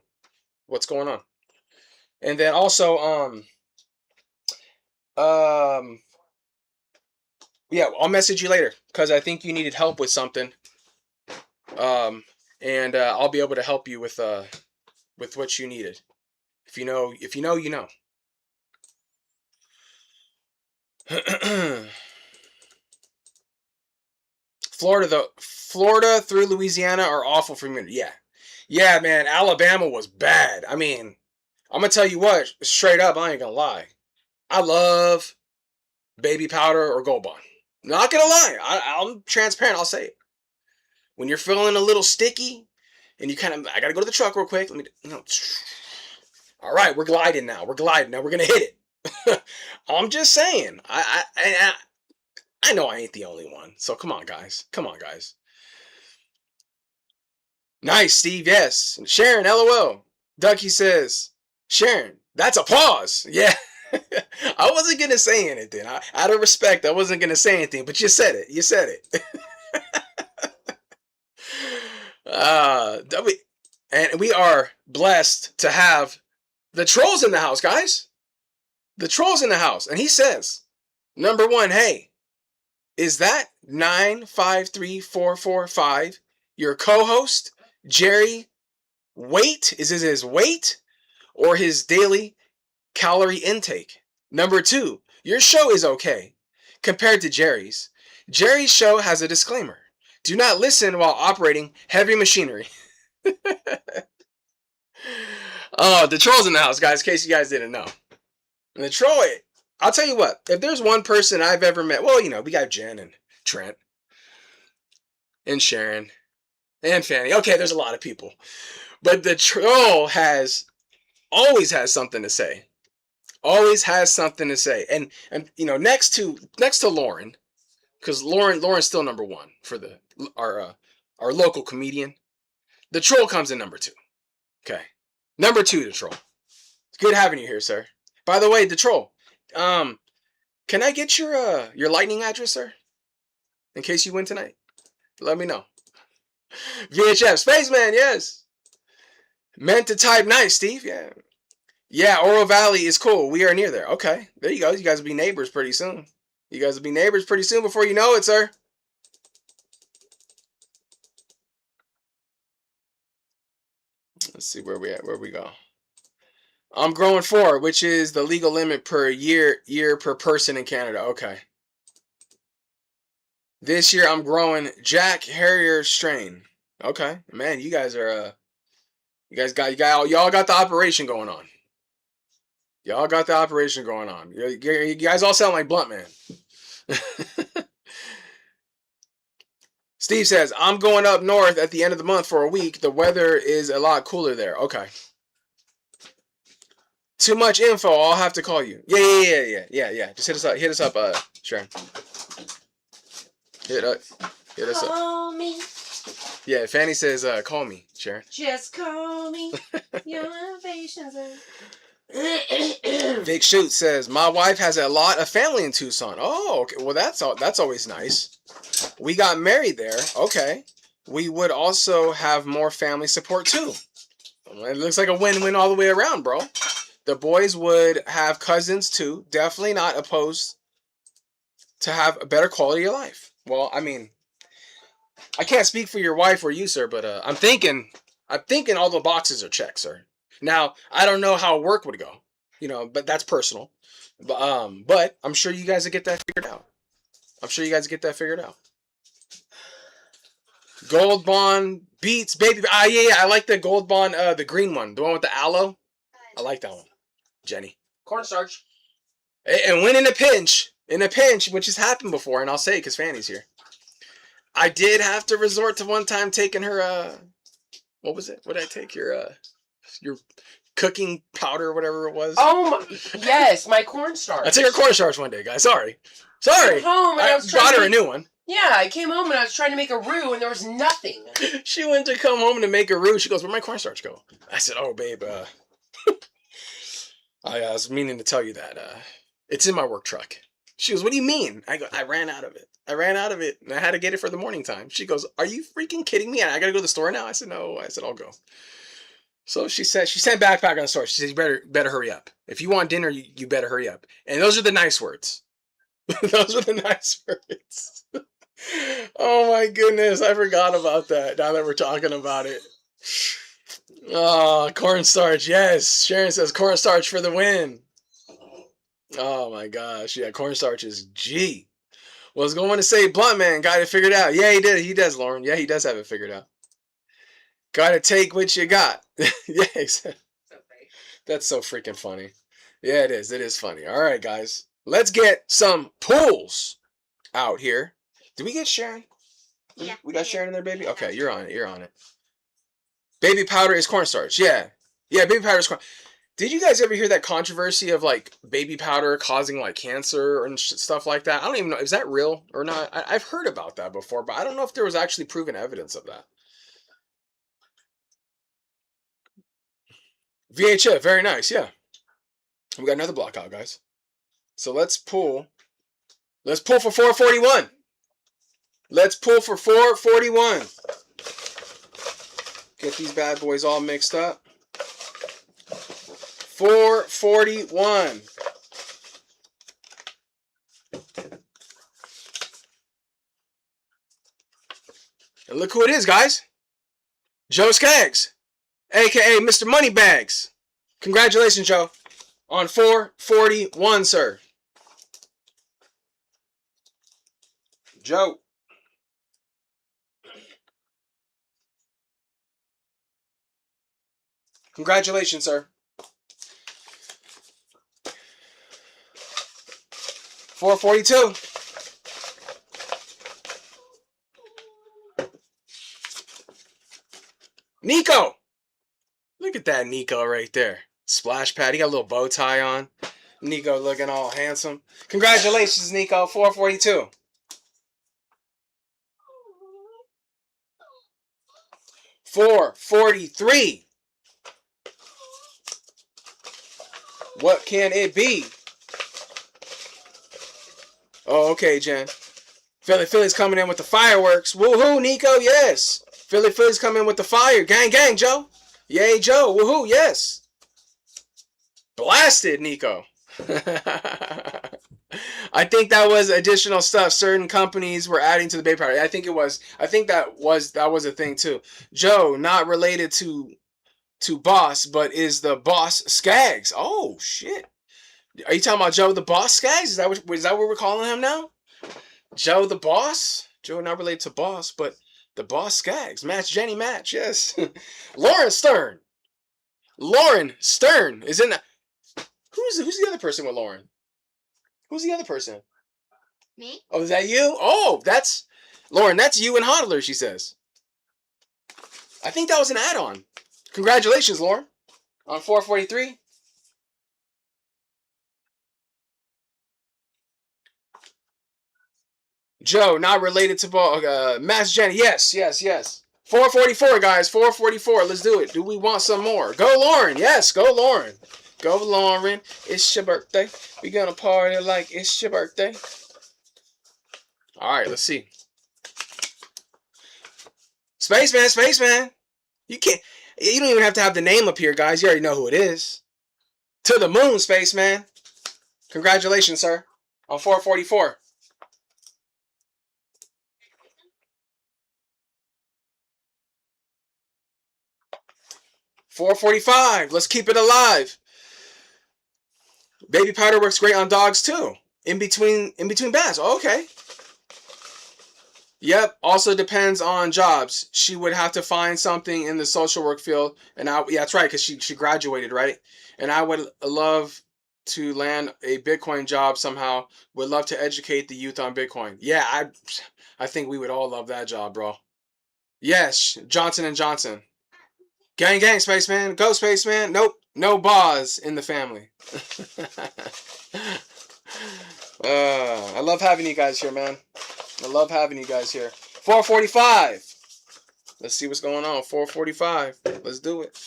What's going on? And then also, yeah, I'll message you later because I think you needed help with something. And I'll be able to help you with what you needed. If you know, you know. Florida through Louisiana are awful for me. Yeah, man. Alabama was bad. I mean, I'm gonna tell you what, straight up, I ain't gonna lie. I love baby powder or Gold Bond. Not gonna lie. I'm transparent. I'll say it. When you're feeling a little sticky, and you I gotta go to the truck real quick. Let me, all right, we're gliding now. We're gonna hit it. I'm just saying. I know I ain't the only one. So come on, guys. Nice, Steve. Yes. Sharon, LOL. Ducky says, Sharon, that's a pause. Yeah. I wasn't going to say anything. Out of respect, I wasn't going to say anything, but you said it. And we are blessed to have the trolls in the house, guys. The trolls in the house. And he says, number one, hey, is that 953445 your co-host, Jerry, weight? Is it his weight or his daily calorie intake? Number two, your show is okay compared to Jerry's. Jerry's show has a disclaimer. Do not listen while operating heavy machinery. Oh, the troll's in the house, guys, in case you guys didn't know. And the troll, I'll tell you what, if there's one person I've ever met, well, we got Jen and Trent and Sharon and Fanny. Okay, there's a lot of people. But the troll always has something to say. Always has something to say. And next to Lauren, because Lauren's still number one for our local comedian. The troll comes in number two. Okay. Number two, the troll. It's good having you here, sir. By the way, the troll, can I get your lightning address, sir? In case you win tonight. Let me know. VHF, Spaceman, yes. Meant to type nice, Steve, yeah. Yeah, Oro Valley is cool. We are near there. Okay, there you go. You guys will be neighbors pretty soon. Before you know it, sir. Let's see where we at. Where we go. I'm growing 4, which is the legal limit per year per person in Canada. Okay. This year I'm growing Jack Harrier strain. Okay, man, you guys are y'all got the operation going on. You guys all sound like Blunt Man. Steve says, I'm going up north at the end of the month for a week. The weather is a lot cooler there. Okay. Too much info. I'll have to call you. Yeah. Just hit us up, Sharon. Hit us up. Call me. Yeah, Fanny says, call me, Sharon. Just call me. Your patience. Vic Shoot says, my wife has a lot of family in Tucson. Oh, okay. Well, that's always nice. We got married there. Okay. We would also have more family support too. It looks like a win-win all the way around, bro. the boys would have cousins too. Definitely not opposed to have a better quality of life. Well, I mean, I can't speak for your wife or you, sir, but I'm thinking all the boxes are checked, sir. Now, I don't know how work would go, you know, but that's personal. But I'm sure you guys will get that figured out. Gold Bond beats baby. Yeah, I like the Gold Bond, the green one, the one with the aloe. I like that one, Jenny. Cornstarch. And when in a pinch, which has happened before, and I'll say it because Fanny's here. I did have to resort to one time taking her, what was it? What did I take? Your cooking powder or whatever it was. Oh, my, yes, my cornstarch. I took her cornstarch one day, guys. Sorry. I came home and I bought her a new one. Yeah, I came home and I was trying to make a roux and there was nothing. She went to come home to make a roux. She goes, where'd my cornstarch go? I said, oh, babe, I was meaning to tell you that. It's in my work truck. She goes, what do you mean? I go, I ran out of it. And I had to get it for the morning time. She goes, are you freaking kidding me? I got to go to the store now? I said, no. I said, I'll go. So she sent Backpacker on the store. She said, you better hurry up. If you want dinner, you better hurry up. And those are the nice words. Those are the nice words. Oh my goodness. I forgot about that now that we're talking about it. Oh, cornstarch. Yes. Sharon says cornstarch for the win. Oh my gosh. Yeah, cornstarch is G. Was going to say Blunt Man got it figured out. Yeah, he did. He does, Lauren. Yeah, he does have it figured out. Gotta take what you got. Yeah, exactly. That's so freaking funny. Yeah, it is. It is funny. All right, guys. Let's get some pools out here. Did we get Sharon? Yeah. We got Sharon in there, baby? Okay, you're on it. You're on it. Baby powder is cornstarch. Yeah. Yeah, baby powder is corn. Did you guys ever hear that controversy of like baby powder causing like cancer and stuff like that? I don't even know. Is that real or not? I've heard about that before, but I don't know if there was actually proven evidence of that. VHF, very nice. Yeah. We got another block out, guys. So let's pull. Let's pull for 441. Let's pull for 441. Get these bad boys all mixed up. 441. And look who it is, guys. Joe Skaggs, a.k.a. Mr. Moneybags. Congratulations, Joe, on 441, sir. Joe. Congratulations, sir. 442. Nico. Look at that Nico right there. Splash pad. He got a little bow tie on. Nico looking all handsome. Congratulations, Nico. 442. 443. What can it be? Oh, okay, Jen. Philly's coming in with the fireworks. Woohoo, Nico, yes. Philly's coming in with the fire. Gang, gang, Joe. Yay, Joe. Woohoo, yes. Blasted, Nico. I think that was additional stuff certain companies were adding to the baby powder. I think it was. I think that was a thing too. Joe, not related to Boss, but is the Boss Skaggs. Oh shit. Are you talking about Joe the Boss Skaggs? Is that what we're calling him now? Joe the Boss? Joe not related to Boss, but the Boss Skaggs. Match Jenny match, yes. Lauren Stern. Lauren Stern is in the. Who's the other person with Lauren? Who's the other person? Me? Oh, is that you? Oh, that's Lauren. That's you and Hodler, she says. I think that was an add-on. Congratulations, Lauren, on 443. Joe, not related to Mass Jenny. Yes. 444, guys. 444. Let's do it. Do we want some more? Go, Lauren. Yes, go, Lauren. Go, Lauren. It's your birthday. We gonna party like it's your birthday. All right, let's see. Spaceman. You don't even have to have the name up here, guys. You already know who it is. To the moon, spaceman. Congratulations, sir. On 444. $4.45. Let's keep it alive. Baby powder works great on dogs too. In between baths. Oh, okay. Yep. Also depends on jobs. She would have to find something in the social work field. And yeah, that's right, because she graduated, right? And I would love to land a Bitcoin job somehow. Would love to educate the youth on Bitcoin. Yeah, I think we would all love that job, bro. Yes, Johnson & Johnson. Gang, gang, spaceman. Go, spaceman. Nope. No Boz in the family. I love having you guys here, man. I love having you guys here. 445. Let's see what's going on. 445. Let's do it.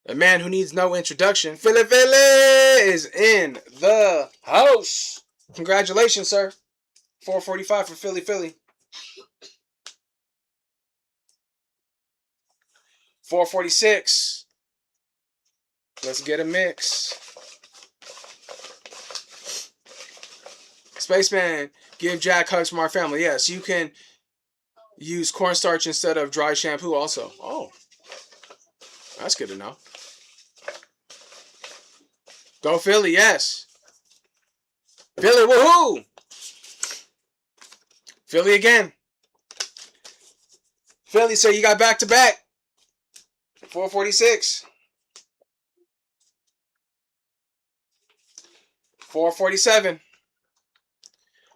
A man who needs no introduction. Philly is in the house. Congratulations, sir. 445 for Philly. 446. Let's get a mix. Spaceman, give Jack hugs from our family. Yes, you can use cornstarch instead of dry shampoo also. Oh, that's good to know. Go Philly, yes. Philly, woohoo! Philly again. Philly, so you got back to back. 446. 447.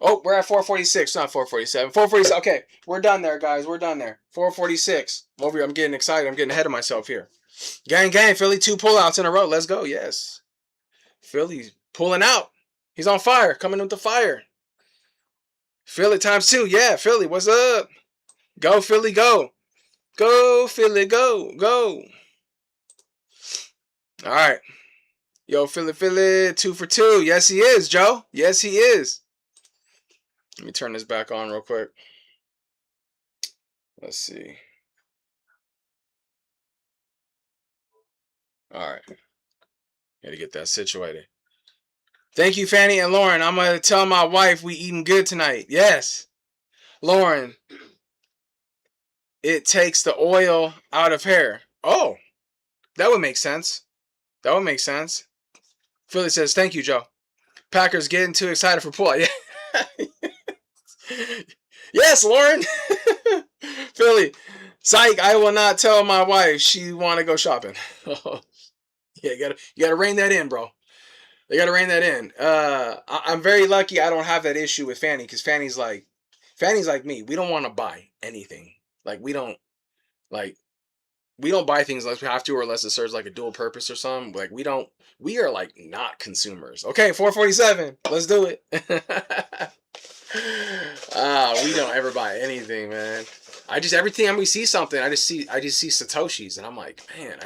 Oh, we're at 446, not 447. 447. Okay, we're done there, guys. We're done there. 446. Over here, I'm getting excited. I'm getting ahead of myself here. Gang, gang. Philly, 2 pullouts in a row. Let's go. Yes. Philly's pulling out. He's on fire. Coming with the fire. Philly times 2. Yeah, Philly, what's up? Go, Philly, go. Go, Philly, go. Go. All right. Yo, Philly, 2 for 2. Yes, he is, Joe. Yes, he is. Let me turn this back on real quick. Let's see. All right. Got to get that situated. Thank you, Fanny and Lauren. I'm going to tell my wife we eating good tonight. Yes. Lauren, it takes the oil out of hair. Oh, that would make sense. That would make sense. Philly says, thank you, Joe. Packers getting too excited for pull. Yeah. Yes, Lauren. Philly, psych, I will not tell my wife she want to go shopping. Yeah, you gotta rein that in, bro. You gotta rein that in. I'm very lucky I don't have that issue with Fanny, because Fanny's like me. We don't want to buy anything. Like we don't buy things unless we have to, or unless it serves like a dual purpose or something. Like we are like not consumers. Okay, 447. Let's do it. We don't ever buy anything, man. Every time we see something, I just see Satoshi's, and I'm like, man,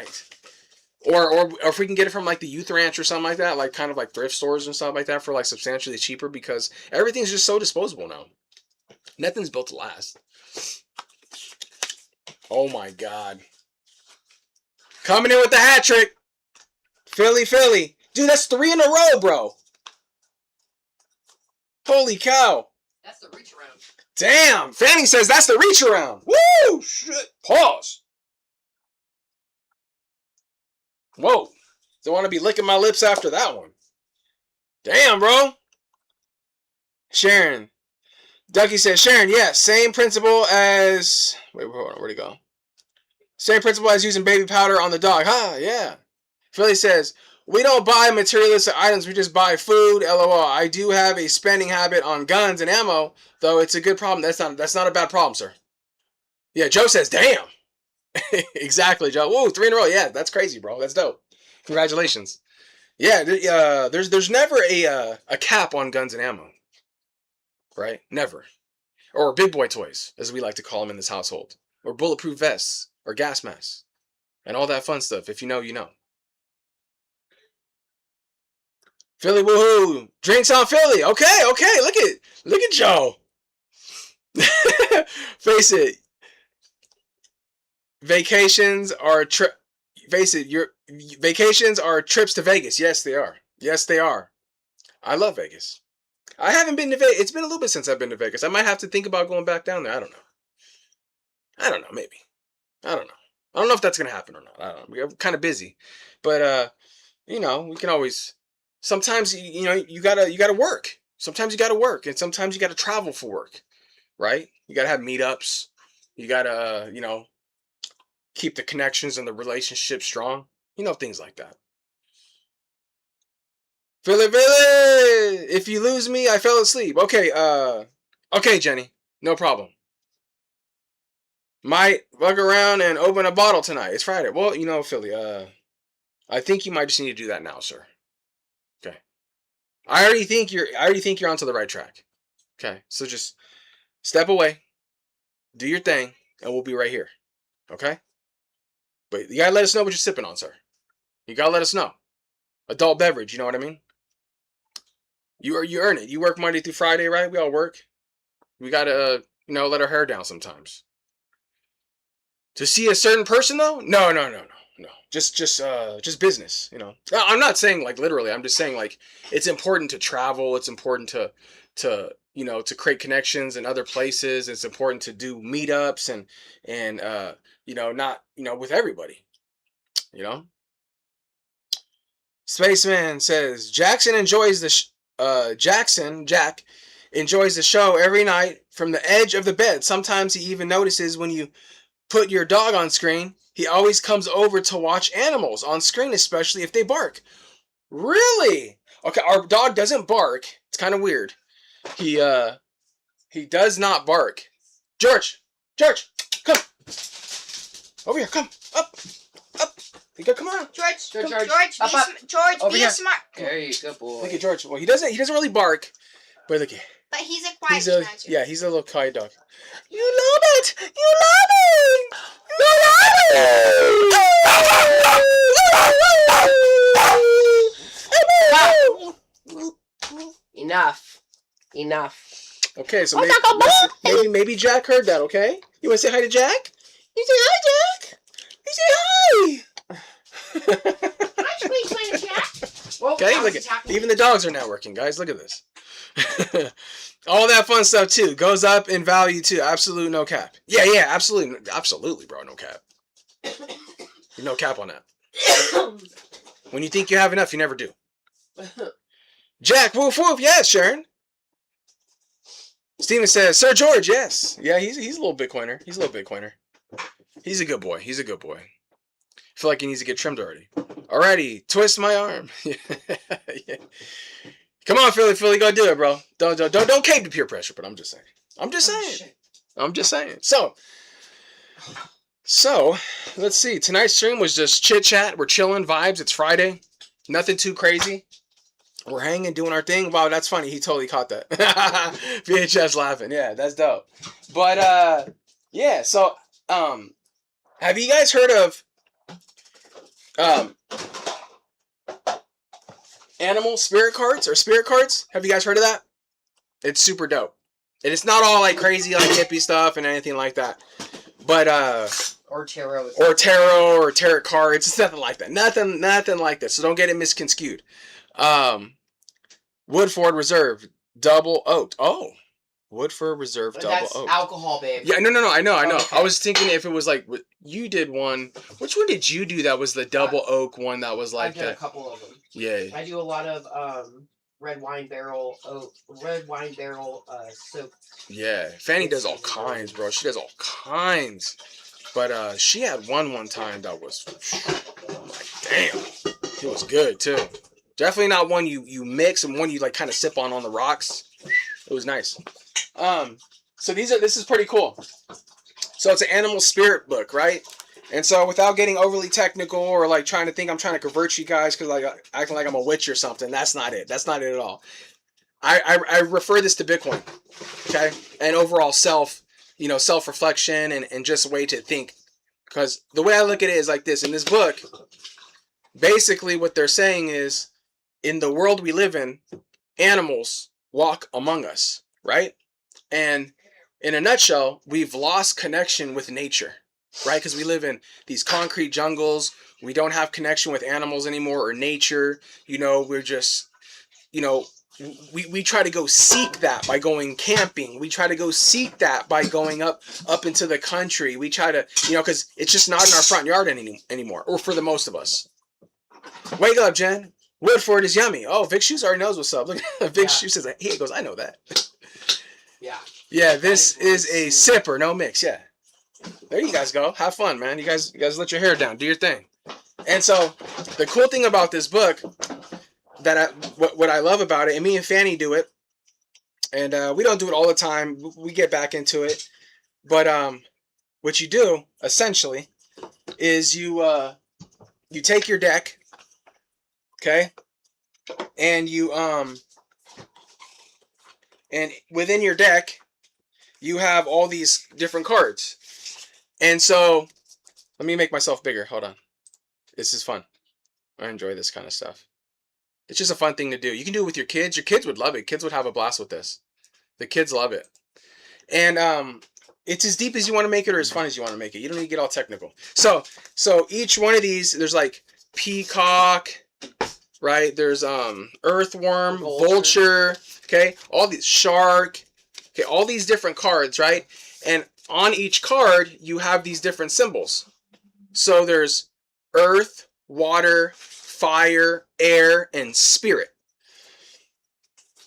or if we can get it from like the youth ranch or something like that, like kind of like thrift stores and stuff like that for like substantially cheaper, because everything's just so disposable now. Nothing's built to last. Oh my God. Coming in with the hat trick. Philly. Dude, that's 3 in a row, bro. Holy cow. That's the reach around. Damn. Fanny says that's the reach around. Woo! Shit. Pause. Whoa. Don't want to be licking my lips after that one. Damn, bro. Sharon. Ducky says, Sharon, yeah, same principle as... Wait, hold on. Where'd it go? Same principle as using baby powder on the dog. Yeah. Philly says, we don't buy materialistic items. We just buy food. LOL. I do have a spending habit on guns and ammo, though it's a good problem. That's not a bad problem, sir. Yeah, Joe says, damn. Exactly, Joe. Whoa, 3 in a row. Yeah, that's crazy, bro. That's dope. Congratulations. Yeah, there's never a cap on guns and ammo. Right? Never. Or big boy toys, as we like to call them in this household. Or bulletproof vests. Or gas masks. And all that fun stuff. If you know, you know. Philly, woohoo! Drinks on Philly. Okay. Look at Joe. Face it. Vacations are face it, your vacations are trips to Vegas. Yes, they are. Yes, they are. I love Vegas. I haven't been to Vegas. It's been a little bit since I've been to Vegas. I might have to think about going back down there. I don't know. Maybe. I don't know. I don't know if that's gonna happen or not. I don't know. We're kind of busy, but we can always. Sometimes you gotta work. Sometimes you gotta work, and sometimes you gotta travel for work, right? You gotta have meetups. You gotta keep the connections and the relationship strong. Things like that. Philly, if you lose me, I fell asleep. Okay, Jenny, no problem. Might bug around and open a bottle tonight. It's Friday. Well, Philly, I think you might just need to do that now, sir. Okay. I already think you're onto the right track. Okay, so just step away, do your thing, and we'll be right here. Okay? But you gotta let us know what you're sipping on, sir. You gotta let us know. Adult beverage, you know what I mean? You earn it. You work Monday through Friday, right? We all work. We gotta, let our hair down sometimes. To see a certain person though? No. Just business, I'm not saying like literally. I'm just saying like it's important to travel. It's important to create connections in other places. It's important to do meetups and not with everybody. Spaceman says Jack enjoys the show every night from the edge of the bed. Sometimes he even notices when you put your dog on screen. He always comes over to watch animals on screen, especially if they bark. Really? Okay, our dog doesn't bark. It's kind of weird. He does not bark. George, come over here. Come up. Come on, George, George, be smart. There you go, boy. Look at George. Well, he doesn't really bark, but look at. But he's a quiet snatcher. Yeah, he's a little quiet dog. You love it. You love it. Enough. Okay, so maybe Jack heard that. Okay, you want to say hi to Jack? You say hi, Jack. You say hi. Okay, look at even the dogs are now working, guys. Look at this. All that fun stuff too goes up in value too. Absolute no cap. Yeah, absolutely, bro. No cap. No cap on that. When you think you have enough, you never do. Jack, woof woof. Yes, Sharon. Steven says, Sir George, yes. Yeah, he's a little Bitcoiner. He's a good boy. I feel like he needs to get trimmed already. Alrighty, twist my arm. Yeah. Come on, Philly, go do it, bro. Don't cave to peer pressure, but I'm just saying. So, let's see. Tonight's stream was just chit-chat. We're chilling, vibes. It's Friday. Nothing too crazy. We're hanging, doing our thing. Wow, that's funny. He totally caught that. VHS laughing. Yeah, that's dope. But, yeah, so, have you guys heard of, animal spirit cards or spirit cards? Have you guys heard of that? It's super dope. And it's not all like crazy, like hippie stuff and anything like that. But, or tarot or tarot cards. It's nothing like that. Nothing like that. So don't get it misconstrued. Woodford Reserve double oaked. Oh, Woodford Reserve double oaked. Alcohol, babe. Yeah, no. I know. Okay. I was thinking if it was like you did one. Which one did you do? That was the double oak one. That was like I did a couple of them. Yeah. I do a lot of red wine barrel soaked. Yeah, Fanny does all kinds, bro. She does all kinds. But she had one time that was, damn, it was good too. Definitely not one you mix and one you like kind of sip on the rocks. It was nice. So this is pretty cool. So it's an animal spirit book, right? And so without getting overly technical or like trying to think I'm trying to convert you guys because like acting like I'm a witch or something, that's not it. That's not it at all. I refer this to Bitcoin, okay? And overall self-reflection and just a way to think. Because the way I look at it is like this. In this book, basically what they're saying is, in the world we live in, animals walk among us, right? And in a nutshell, we've lost connection with nature. right? Because we live in these concrete jungles. We don't have connection with animals anymore or nature. You know, we're just, you know, we try to go seek that by going camping. We try to go seek that by going up into the country. We try to, you know, because it's just not in our front yard anymore, or for the most of us. Wake up, Jen. Woodford is yummy. Oh, Vic Shoes already knows what's up. Look, Vic Shoes says, he goes, I know that. Yeah. Yeah, this is a sipper, no mix. Yeah. There you guys go. Have fun, man. You guys let your hair down. Do your thing. And so the cool thing about this book that what I love about it, and me and Fanny do it, and we don't do it all the time. We get back into it. But what you do essentially is you take your deck, okay? And you and within your deck you have all these different cards. And so let me make myself bigger. Hold on. This is fun. I enjoy this kind of stuff. It's just a fun thing to do. You can do it with your kids. Your kids would love it. Kids would have a blast with this. The kids love it. And it's as deep as you want to make it or as fun as you want to make it. You don't need to get all technical. So each one of these, there's like peacock, right? There's earthworm, vulture, okay? All these, shark, okay? All these different cards, right? And on each card, you have these different symbols. So there's earth, water, fire, air, and spirit.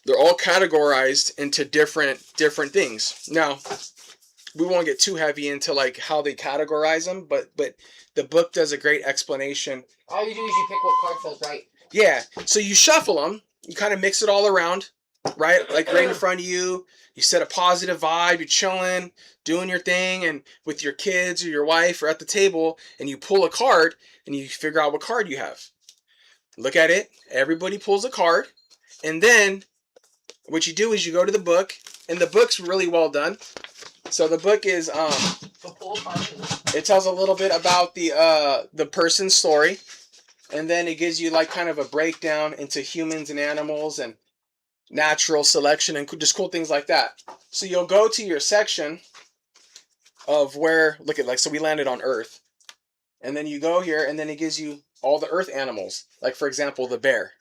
They're all categorized into different things. Now, we won't get too heavy into like how they categorize them, but the book does a great explanation. All you do is you pick what card feels right. Yeah, so you shuffle them, you kind of mix it all around, right? Like right in front of you, you set a positive vibe, you're chilling, doing your thing, and with your kids or your wife or at the table, and you pull a card, and you figure out what card you have. Look at it, everybody pulls a card, and then what you do is you go to the book, and the book's really well done. So the book is, it tells a little bit about the person's story, and then it gives you like kind of a breakdown into humans and animals and natural selection and just cool things like that. So you'll go to your section of where, look at, like, so we landed on Earth, and then you go here, and then it gives you all the Earth animals, like for example the bear,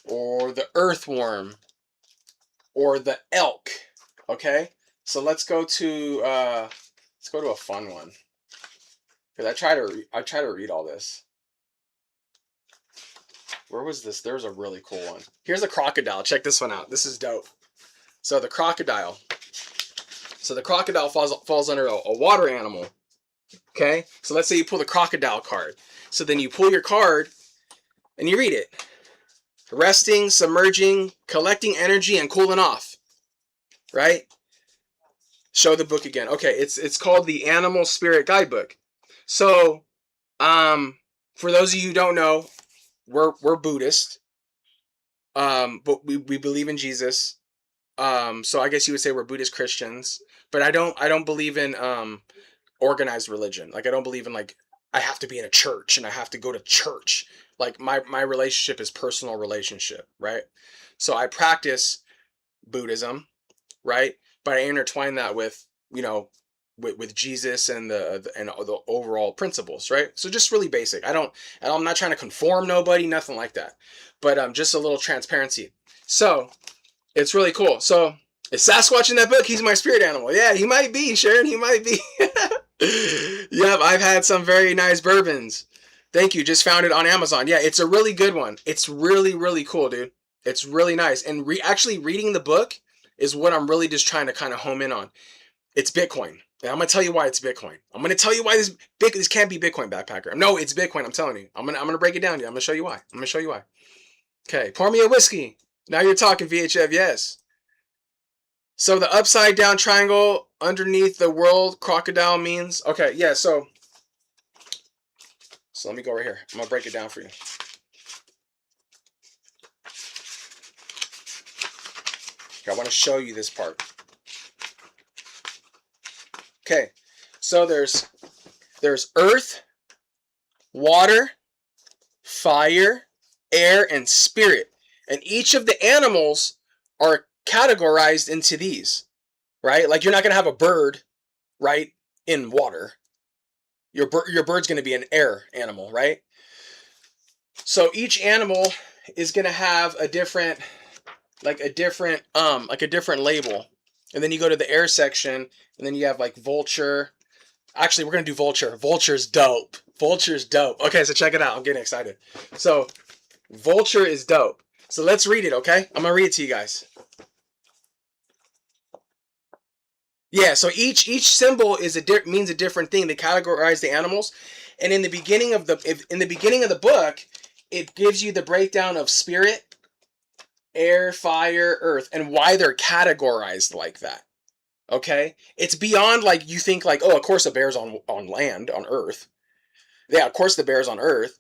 or the earthworm, or the elk. Okay, so let's go to a fun one, because I try to read all this. Where was this? There's a really cool one. Here's a crocodile. Check this one out. This is dope. So the crocodile. So the crocodile falls under a water animal. Okay? So let's say you pull the crocodile card. So then you pull your card and you read it. Resting, submerging, collecting energy, and cooling off. Right? Show the book again. Okay, it's called the Animal Spirit Guidebook. So, for those of you who don't know, we're Buddhist, but we believe in Jesus. So I guess you would say we're Buddhist Christians. But I don't believe in organized religion. Like I don't believe in like I have to be in a church and I have to go to church. Like my relationship is personal relationship, right? So I practice Buddhism, right? But I intertwine that with, you know, with Jesus and the overall principles, right? So just really basic. I'm not trying to conform nobody, nothing like that. But just a little transparency. So it's really cool. So is Sasquatch in that book? He's my spirit animal. Yeah, he might be, Sharon. He might be. Yep, I've had some very nice bourbons. Thank you. Just found it on Amazon. Yeah, it's a really good one. It's really, really cool, dude. It's really nice. And actually reading the book is what I'm really just trying to kind of home in on. It's Bitcoin. And I'm going to tell you why it's Bitcoin. I'm going to tell you why this can't be Bitcoin, backpacker. No, it's Bitcoin. I'm telling you. I'm going to break it down to you. I'm going to show you why. Okay, pour me a whiskey. Now you're talking, VHF. Yes. So the upside down triangle underneath the world crocodile means, okay, yeah, so let me go right here. I'm going to break it down for you. Okay, I want to show you this part. Okay, so there's earth, water, fire, air, and spirit. And each of the animals are categorized into these, right? Like you're not going to have a bird, right, in water. Your bird's going to be an air animal, right? So each animal is going to have a different label. And then you go to the air section, and then you have like vulture. Actually, we're going to do vulture. Vulture's dope. Vulture's dope. Okay, so check it out. I'm getting excited. So vulture is dope. So let's read it, okay? I'm going to read it to you guys. Yeah, so each symbol is means a different thing. They categorize the animals. And in the beginning of the book, it gives you the breakdown of spirit, air, fire, earth, and why they're categorized like that. Okay? It's beyond like you think like, oh, of course the bear's on land, on earth. Yeah, of course the bear's on earth,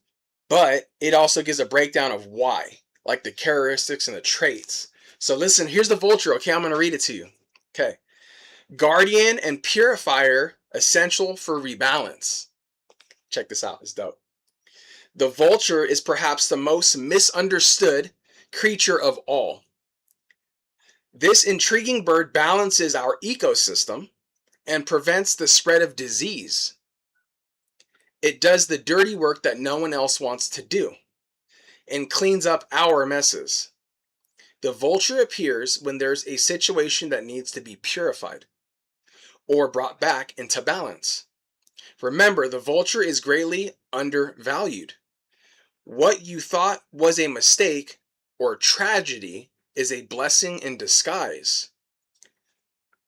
but it also gives a breakdown of why, like the characteristics and the traits. So listen, here's the vulture, okay? I'm going to read it to you. Okay. Guardian and purifier, essential for rebalance. Check this out, it's dope. The vulture is perhaps the most misunderstood creature of all. This intriguing bird balances our ecosystem and prevents the spread of disease. It does the dirty work that no one else wants to do and cleans up our messes. The vulture appears when there's a situation that needs to be purified or brought back into balance. Remember, the vulture is greatly undervalued. What you thought was a mistake or tragedy is a blessing in disguise.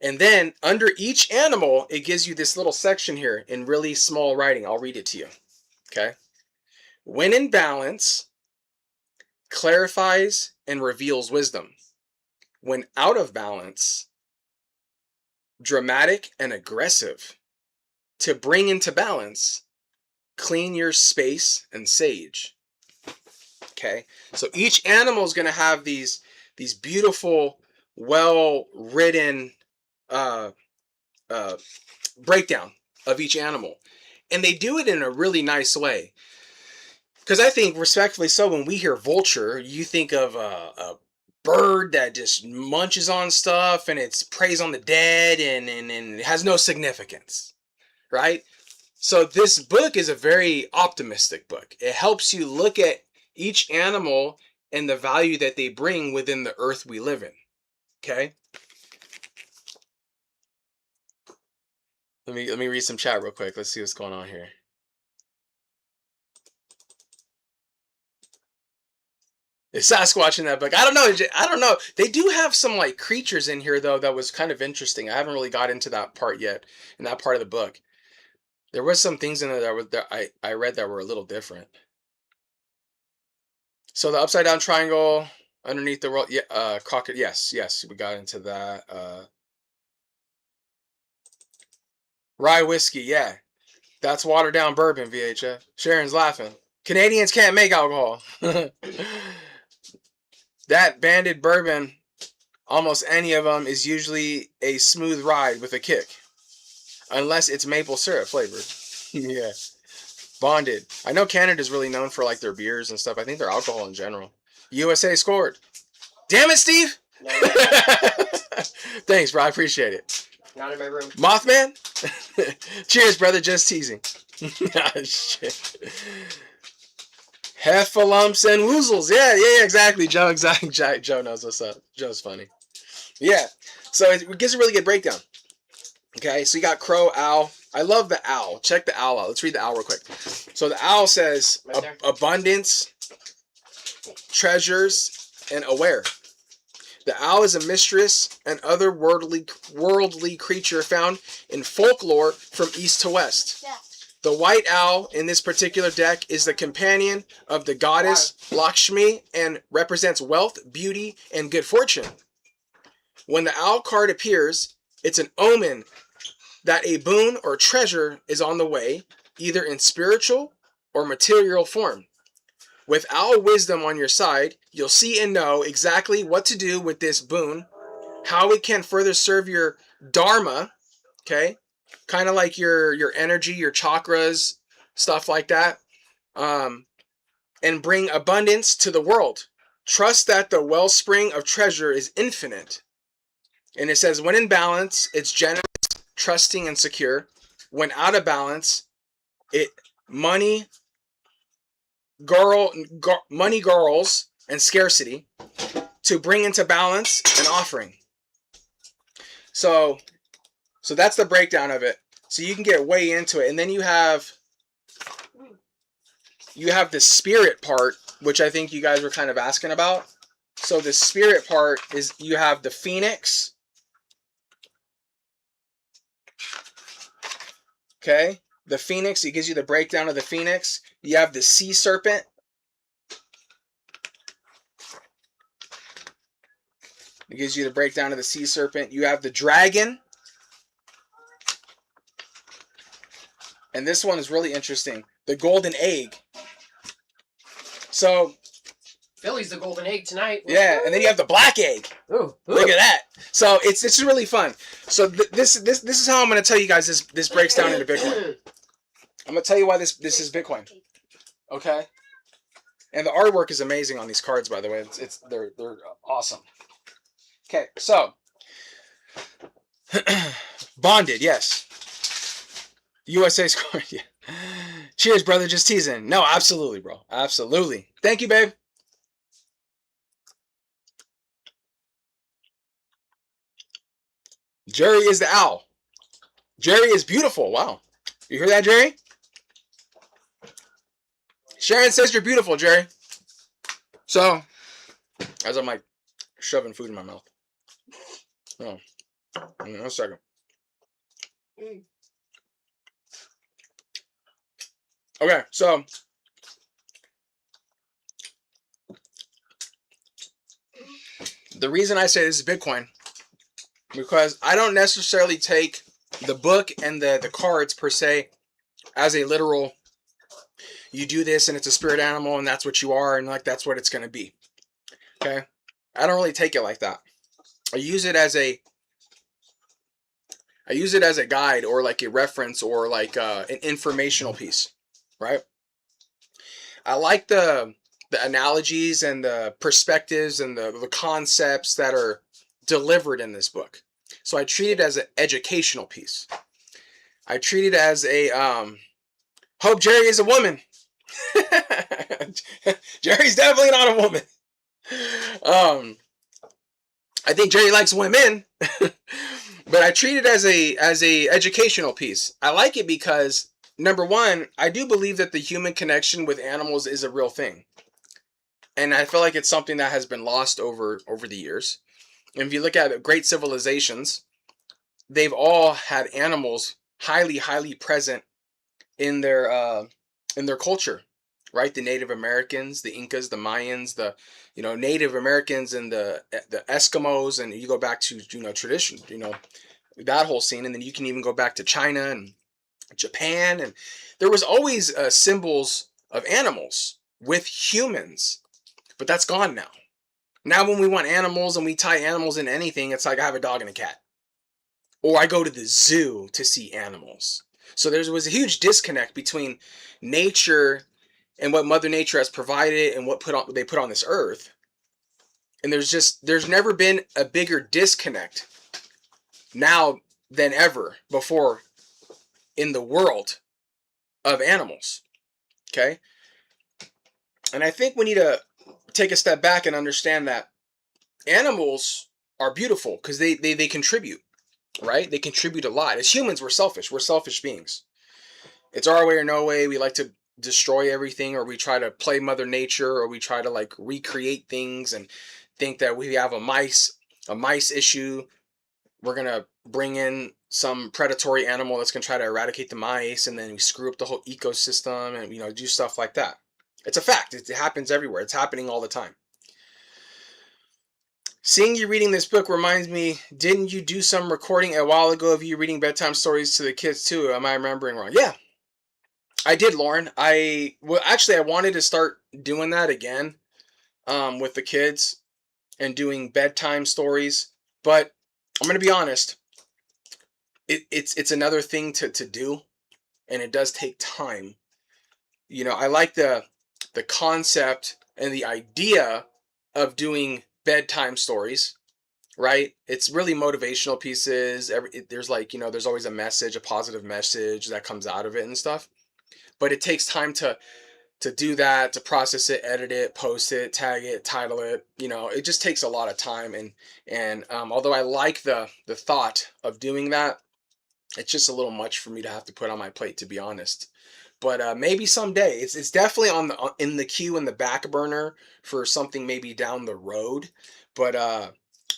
And then under each animal, it gives you this little section here in really small writing. I'll read it to you. Okay. When in balance, clarifies and reveals wisdom. When out of balance, dramatic and aggressive. To bring into balance, clean your space and sage. Okay. So each animal is going to have these beautiful, well-written breakdown of each animal, and they do it in a really nice way. Because I think, respectfully so, when we hear vulture, you think of a bird that just munches on stuff and it preys on the dead and it has no significance, right? So this book is a very optimistic book. It helps you look at each animal and the value that they bring within the earth we live in. Okay. Let me read some chat real quick. Let's see what's going on here. Is Sasquatch in that book? I don't know. I don't know. They do have some like creatures in here though that was kind of interesting. I haven't really got into that part yet in that part of the book. There was some things in there that I read that were a little different. So the upside down triangle underneath the world, yeah, crocodile. Yes, we got into that. Rye whiskey, yeah. That's watered down bourbon, VHF. Sharon's laughing. Canadians can't make alcohol. That banded bourbon, almost any of them, is usually a smooth ride with a kick. Unless it's maple syrup flavored. Yeah. Bonded. I know Canada's really known for like their beers and stuff. I think their alcohol in general. USA scored. Damn it, Steve! No. Thanks, bro. I appreciate it. Not in my room. Mothman? Cheers, brother. Just teasing. Ah, shit. Heffalumps and woozles. Yeah, exactly. Joe knows what's up. Joe's funny. Yeah. So it gives a really good breakdown. Okay, so you got crow, owl. I love the owl. Check the owl out. Let's read the owl real quick. So the owl says abundance, treasures, and aware. The owl is a mistress and otherworldly creature found in folklore from east to west. The white owl in this particular deck is the companion of the goddess Lakshmi and represents wealth, beauty, and good fortune. When the owl card appears, it's an omen that a boon or treasure is on the way, either in spiritual or material form. With owl wisdom on your side, you'll see and know exactly what to do with this boon, how it can further serve your dharma, okay? Kind of like your energy, your chakras, stuff like that, and bring abundance to the world. Trust that the wellspring of treasure is infinite. And it says, when in balance, it's generous, trusting, and secure. When out of balance, money, money, girls, and scarcity to bring into balance an offering. So that's the breakdown of it. So you can get way into it, and then you have the spirit part, which I think you guys were kind of asking about. So the spirit part is you have the phoenix. Okay, the phoenix, it gives you the breakdown of the phoenix. You have the sea serpent. It gives you the breakdown of the sea serpent. You have the dragon. And this one is really interesting. The golden egg. So Philly's the golden egg tonight. Yeah, and then you have the black egg. Ooh. Look at that. So it's really fun. So this is how I'm going to tell you guys this breaks down into Bitcoin. I'm going to tell you why this is Bitcoin. Okay? And the artwork is amazing on these cards, by the way. They're awesome. Okay, so bonded, yes. USA score. Yeah. Cheers, brother. Just teasing. No, absolutely, bro. Absolutely. Thank you, babe. Jerry is the owl. Jerry is beautiful. Wow. You hear that, Jerry? Sharon says you're beautiful, Jerry. So, as I'm like shoving food in my mouth. Oh, hang on a second. Okay, so the reason I say this is Bitcoin, because I don't necessarily take the book and the cards per se as a literal, you do this and it's a spirit animal and that's what you are and like that's what it's going to be. Okay? I don't really take it like that. I use it as a guide or like a reference or like an informational piece, right? I like the analogies and the perspectives and the concepts that are delivered in this book. So I treat it as an educational piece. I treat it as a hope Jerry is a woman. Jerry's definitely not a woman. I think Jerry likes women. But I treat it as a educational piece. I like it because, number one, I do believe that the human connection with animals is a real thing. And I feel like it's something that has been lost over the years. And if you look at great civilizations, they've all had animals highly, highly present in their culture, right? The Native Americans, the Incas, the Mayans, the Native Americans, and the Eskimos, and you go back to tradition, that whole scene, and then you can even go back to China and Japan, and there was always symbols of animals with humans, but that's gone now. Now when we want animals and we tie animals into anything, it's like I have a dog and a cat. Or I go to the zoo to see animals. So there was a huge disconnect between nature and what Mother Nature has provided and what they put on this earth. And there's never been a bigger disconnect now than ever before in the world of animals. Okay? And I think we need to take a step back and understand that animals are beautiful because they contribute, right? They contribute a lot. As humans, we're selfish. We're selfish beings. It's our way or no way. We like to destroy everything, or we try to play Mother Nature, or we try to like recreate things and think that we have a mice issue. We're gonna bring in some predatory animal that's gonna try to eradicate the mice, and then we screw up the whole ecosystem and do stuff like that. It's a fact. It happens everywhere. It's happening all the time. Seeing you reading this book reminds me, didn't you do some recording a while ago of you reading bedtime stories to the kids too? Am I remembering wrong? Yeah, I did, Lauren. I wanted to start doing that again with the kids and doing bedtime stories. But I'm going to be honest, it's another thing to do, and it does take time. I like the concept and the idea of doing bedtime stories, right? It's really motivational pieces. There's always a message, a positive message that comes out of it and stuff. but it takes time to do that, to process it, edit it, post it, tag it, title it. You know, it just takes a lot of time. And although I like the thought of doing that, it's just a little much for me to have to put on my plate, to be honest. But maybe someday. It's definitely in the queue, in the back burner for something maybe down the road. But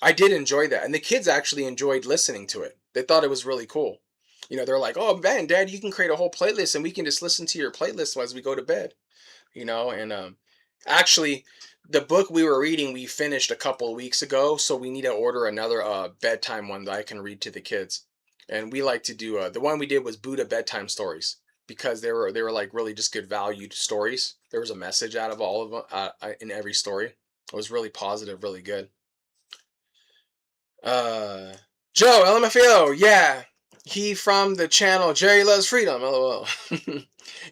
I did enjoy that, and the kids actually enjoyed listening to it. They thought it was really cool. You know, they're like, "Oh man, Dad, you can create a whole playlist, and we can just listen to your playlist as we go to bed." You know, and actually, the book we were reading, we finished a couple of weeks ago, so we need to order another bedtime one that I can read to the kids. And we like to do the one we did was Buddha bedtime stories, because they were like really just good valued stories. There was a message out of all of them in every story. It was really positive, really good. Joe LMFAO, yeah, he from the channel Jerry Loves Freedom. LOL.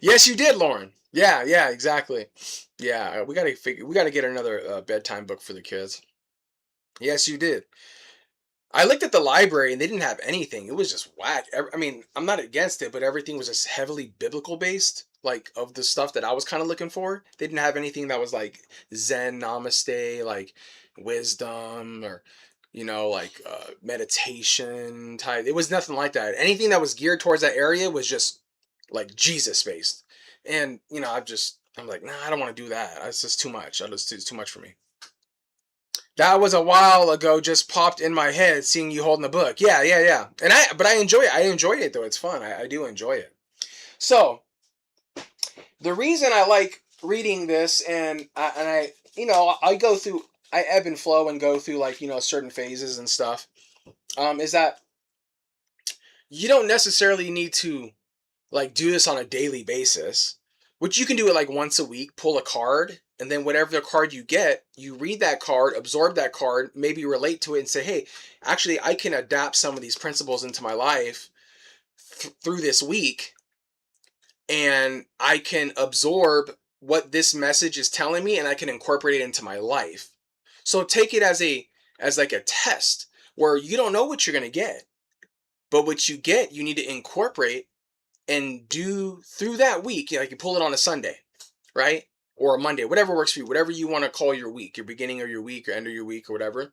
Yes, you did, Lauren. Yeah, exactly. Yeah, we gotta get another bedtime book for the kids. Yes, you did. I looked at the library and they didn't have anything. It was just whack. I mean, I'm not against it, but everything was just heavily biblical based, like of the stuff that I was kind of looking for. They didn't have anything that was like Zen, Namaste, like wisdom, or like meditation type. It was nothing like that. Anything that was geared towards that area was just like Jesus based. And I'm like, nah, I don't want to do that. It's just too much. It's too much for me. That was a while ago, just popped in my head seeing you holding the book. Yeah. But I enjoy it. I enjoy it though. It's fun. I do enjoy it. So the reason I like reading this, and I ebb and flow and go through like, certain phases and stuff, is that you don't necessarily need to like do this on a daily basis, which you can do it like once a week, pull a card, and then whatever the card you get, you read that card, absorb that card, maybe relate to it and say, hey, actually, I can adapt some of these principles into my life through this week, and I can absorb what this message is telling me, and I can incorporate it into my life. So take it as like a test where you don't know what you're going to get, but what you get, you need to incorporate and do through that week. Like you pull it on a Sunday, right? Or a Monday, whatever works for you, whatever you want to call your week, your beginning of your week or end of your week or whatever.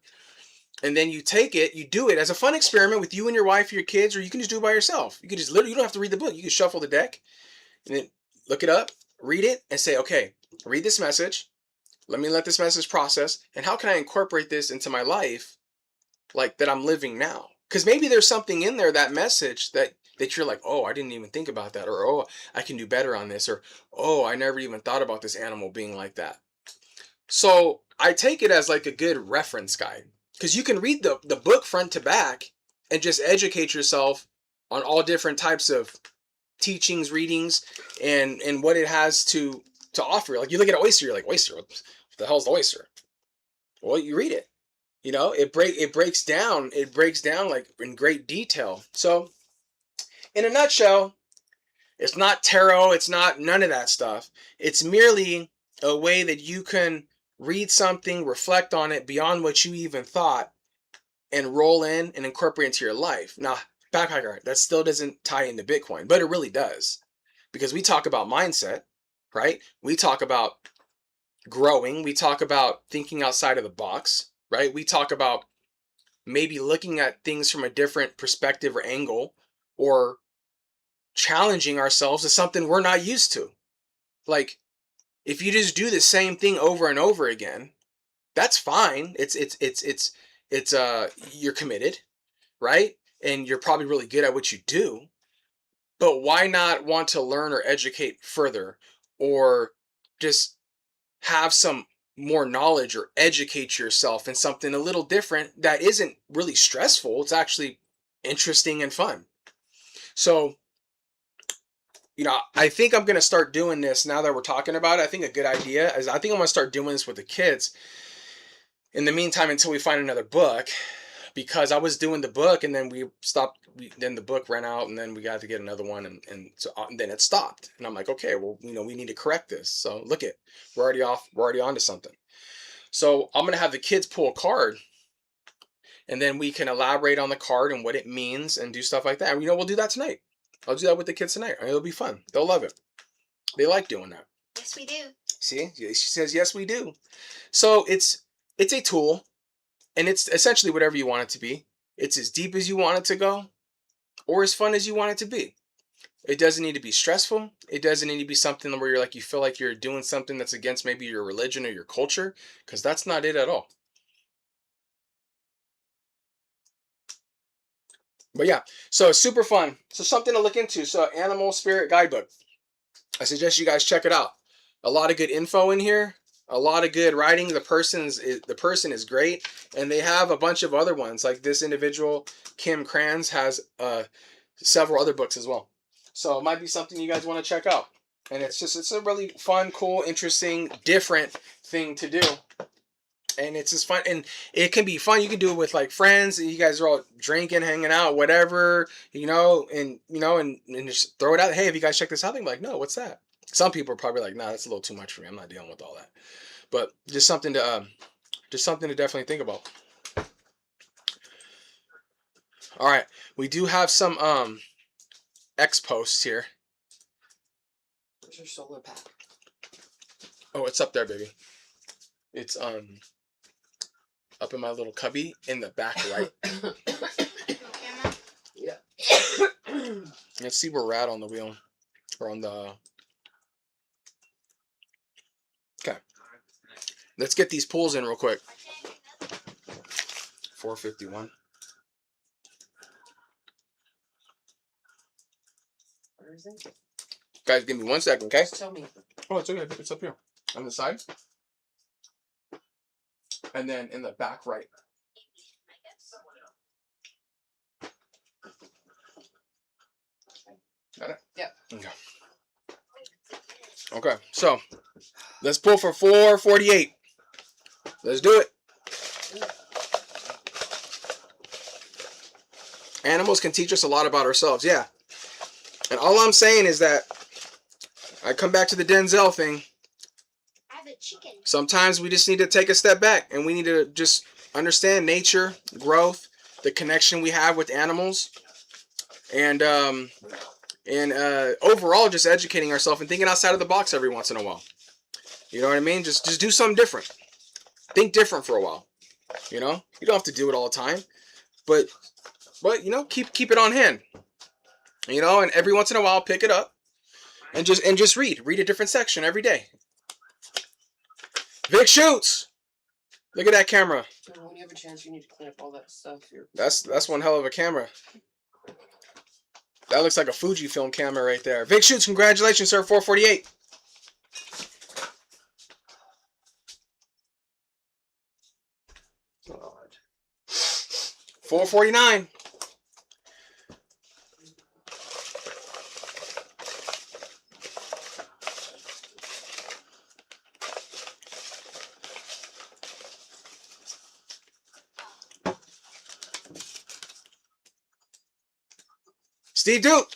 And then you take it, you do it as a fun experiment with you and your wife or your kids, or you can just do it by yourself. You can just literally, you don't have to read the book. You can shuffle the deck and then look it up, read it, and say, okay, read this message. Let this message process. And how can I incorporate this into my life like that I'm living now? Because maybe there's something in there, that message that you're like, oh, I didn't even think about that, or oh, I can do better on this, or oh, I never even thought about this animal being like that. So I take it as like a good reference guide, because you can read the book front to back and just educate yourself on all different types of teachings, readings, and what it has to offer. Like you look at an oyster, you're like, oyster, what the hell's the oyster? Well, you read it. It breaks down like in great detail. So in a nutshell, it's not tarot, it's not none of that stuff. It's merely a way that you can read something, reflect on it beyond what you even thought, and roll in and incorporate into your life. Now, backpacker, that still doesn't tie into Bitcoin, but it really does. Because we talk about mindset, right? We talk about growing. We talk about thinking outside of the box, right? We talk about maybe looking at things from a different perspective or angle, or challenging ourselves to something we're not used to. Like, if you just do the same thing over and over again, that's fine. It's you're committed, right? And you're probably really good at what you do. But why not want to learn or educate further, or just have some more knowledge or educate yourself in something a little different that isn't really stressful? It's actually interesting and fun. So, I think I'm going to start doing this now that we're talking about it. I think a good idea is I think I'm going to start doing this with the kids in the meantime until we find another book, because I was doing the book and then we stopped. Then the book ran out and then we got to get another one, and then it stopped. And I'm like, okay, well, we need to correct this. So look it, we're already off. We're already on to something. So I'm going to have the kids pull a card, and then we can elaborate on the card and what it means and do stuff like that. And, we'll do that tonight. I'll do that with the kids tonight. It'll be fun. They'll love it. They like doing that. Yes, we do. See, she says, yes, we do. So it's a tool, and it's essentially whatever you want it to be. It's as deep as you want it to go, or as fun as you want it to be. It doesn't need to be stressful. It doesn't need to be something where you're like, you feel like you're doing something that's against maybe your religion or your culture, because that's not it at all. But yeah, so it's super fun. So something to look into. So Animal Spirit Guidebook. I suggest you guys check it out. A lot of good info in here. A lot of good writing. The person is great, and they have a bunch of other ones. Like this individual, Kim Kranz, has several other books as well. So it might be something you guys want to check out. And it's a really fun, cool, interesting, different thing to do. And it's just fun, and it can be fun. You can do it with like friends. You guys are all drinking, hanging out, whatever, and just throw it out. Hey, have you guys checked this out? They're like, no, what's that? Some people are probably like, nah, that's a little too much for me. I'm not dealing with all that. But just something to definitely think about. All right, we do have some X posts here. Where's your solar pack? Oh, it's up there, baby. It's up in my little cubby in the back right. Yeah. Let's see where we're at on the wheel. Or on the... Okay. Let's get these pulls in real quick. 451. Where is it? Guys, give me 1 second, okay? Just tell me. Oh, it's okay. It's up here. On the side. And then in the back right. Got it? Yep. Okay. Okay, so let's pull for 448. Let's do it. Animals can teach us a lot about ourselves, yeah. And all I'm saying is that I come back to the Denzel thing. I have a chicken. Sometimes we just need to take a step back, and we need to just understand nature, growth, the connection we have with animals, and overall just educating ourselves and thinking outside of the box every once in a while. You know what I mean? Just do something different. Think different for a while. You know, you don't have to do it all the time, but keep it on hand. You know, and every once in a while pick it up and just read a different section every day. Vic shoots. Look at that camera. When you have a chance, you need to clean up all that stuff here. That's one hell of a camera. That looks like a Fujifilm camera right there. Vic shoots. Congratulations, sir. 448. God. 449. Steve Duke.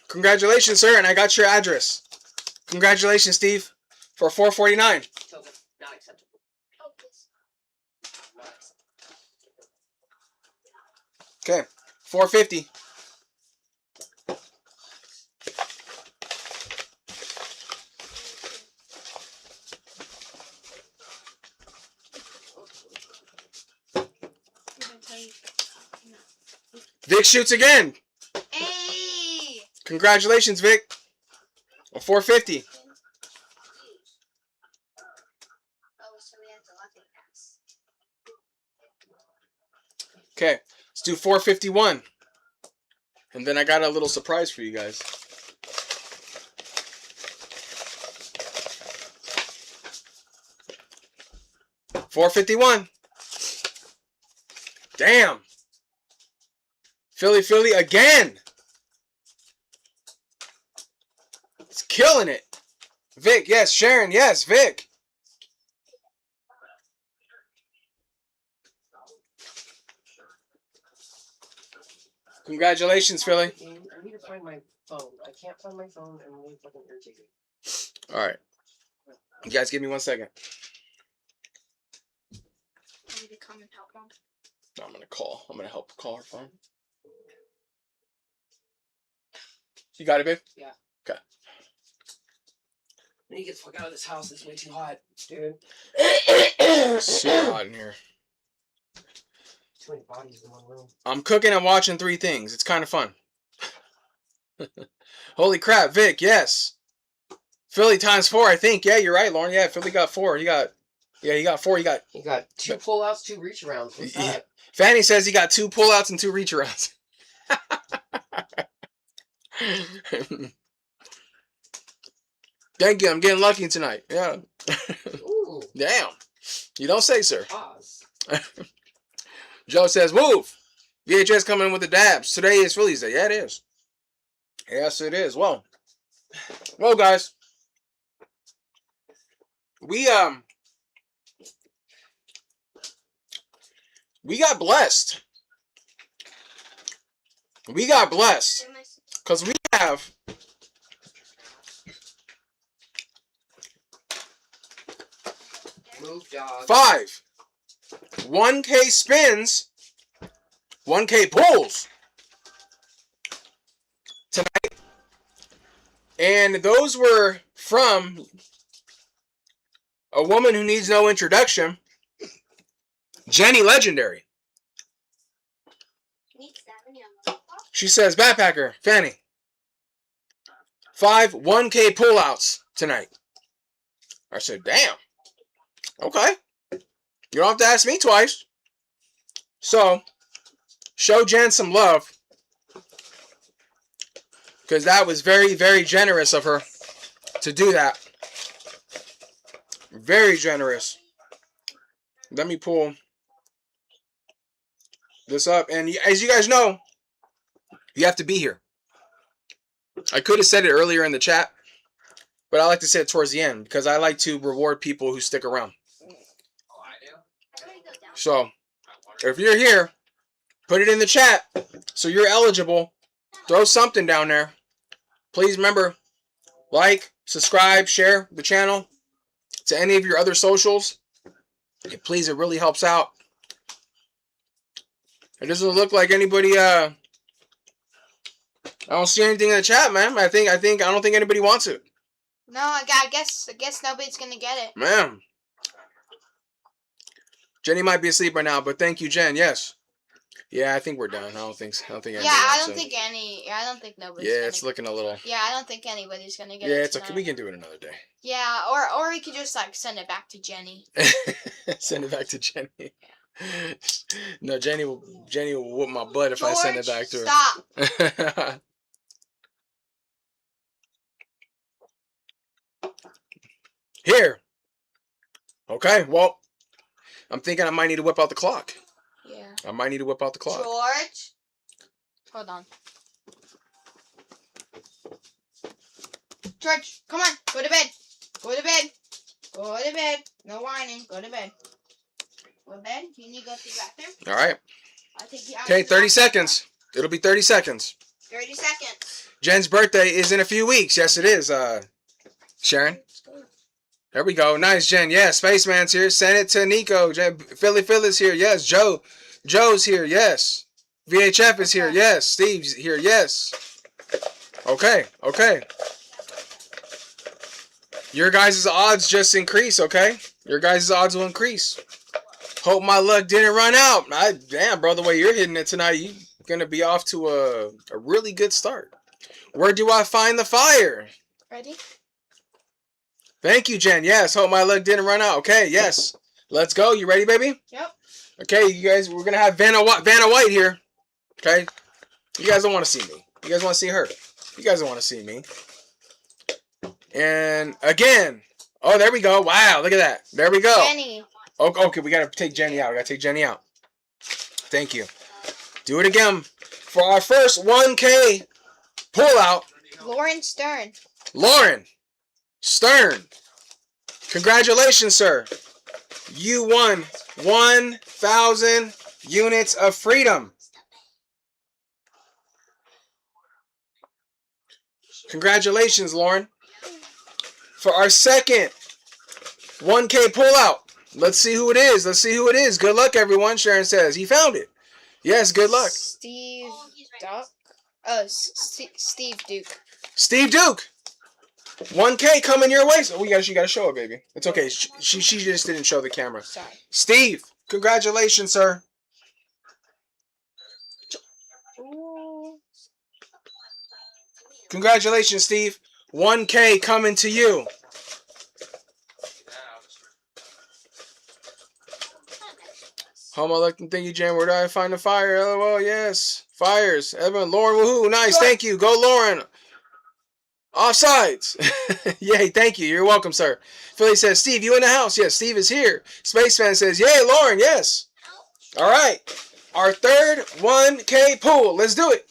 Congratulations, sir, and I got your address. Congratulations, Steve, for 449. Not acceptable. Okay, 450. Vic shoots again. Hey! Congratulations, Vic. On 450. Oh, so we have to lock it fast. Okay, let's do 451. And then I got a little surprise for you guys. $451. Damn. Philly again. It's killing it. Vic, yes. Sharon, yes. Vic. Congratulations, Philly. I need to find my phone. I can't find my phone. I'm really fucking irritated. All right. You guys give me 1 second. I need to come and help mom. I'm going to help call her phone. You got it, babe? Yeah. Okay. I need to get the fuck out of this house. It's way too hot, dude. Super hot in here. Too many bodies in one room. I'm cooking and watching 3 things. It's kind of fun. Holy crap, Vic, yes. Philly times 4, I think. Yeah, you're right, Lauren. Yeah, Philly got 4. He got 4. You got 2 pullouts, 2 reach arounds. What's that? Fanny says he got 2 pullouts and 2 reach arounds. Thank you. I'm getting lucky tonight. Yeah. Ooh. Damn. You don't say, sir. Pause. Joe says, move. VHS coming in with the dabs. Today is Philly's Day. Yeah, it is. Yes, it is. Well, guys. We got blessed. We got blessed. Because we have Move, dog. 5 1K spins, 1K pulls tonight. And those were from a woman who needs no introduction, Jenny Legendary. She says, Backpacker, Fanny, 5 1K pullouts tonight. I said, damn. Okay. You don't have to ask me twice. So, show Jen some love. Because that was very, very generous of her to do that. Very generous. Let me pull this up. And as you guys know, you have to be here. I could have said it earlier in the chat, but I like to say it towards the end because I like to reward people who stick around. So, if you're here, put it in the chat so you're eligible. Throw something down there. Please remember, like, subscribe, share the channel to any of your other socials. Please, it really helps out. It doesn't look like anybody, I don't see anything in the chat, man. I don't think anybody wants it. No, I guess nobody's gonna get it. Man. Jenny might be asleep right now, but thank you, Jen. Yes. Yeah, I think we're done. I don't think Yeah, I don't think nobody's Yeah, gonna it's looking a little. Yeah, I don't think anybody's gonna get it. Yeah, it's tonight. okay. We can do it another day. Yeah, or we could just like send it back to Jenny. Send it back to Jenny. No, Jenny will whoop my butt if I send it back to her. Stop. Here. Okay, well, I'm thinking I might need to whip out the clock. Yeah. I might need to whip out the clock. George. Hold on. George, come on. Go to bed. Go to bed. Go to bed. No whining. Go to bed. Go to bed. You need to go to the bathroom? All right. I'll take you out. Okay, 30 seconds. It'll be 30 seconds. 30 seconds. Jen's birthday is in a few weeks. Yes, it is, Sharon. There we go. Nice, Jen. Yeah, Spaceman's here. Send it to Nico. Philly's here. Yes. Joe's here. Yes. VHF is here. Yes. Steve's here. Yes. Okay. Your guys' odds just increase, okay? Your guys' odds will increase. Hope my luck didn't run out. Damn, bro, the way you're hitting it tonight, you're going to be off to a really good start. Where do I find the fire? Ready? Thank you, Jen. Yes, hope my luck didn't run out. Okay, yes. Let's go. You ready, baby? Yep. Okay, you guys, we're going to have Vanna White here. Okay? You guys don't want to see me. You guys want to see her. You guys don't want to see me. And again. Oh, there we go. Wow, look at that. There we go. Jenny. Okay, we got to take Jenny out. Thank you. Do it again. For our first 1K pullout. Lauren Stern. Lauren Stern. Congratulations, sir. You won 1,000 units of freedom. Congratulations, Lauren. For our second 1K pullout. Let's see who it is. Good luck, everyone. Sharon says. He found it. Yes, good luck. Steve Duke. Steve Duke. 1K coming your way. So you gotta show it, baby. It's okay. She just didn't show the camera. Sorry. Steve, congratulations, sir. Ooh. Congratulations, Steve. 1K coming to you. Home electing, thank you, Jan. Where do I find the fire? LOL, yes. Fires. Evan, Lauren, woohoo. Nice, thank you. Go, Lauren. Offsides. Yay, thank you. You're welcome, sir. Philly says, Steve, you in the house? Yes, Steve is here. Spaceman says, yay, Lauren, yes. All right. Our third 1K pool. Let's do it.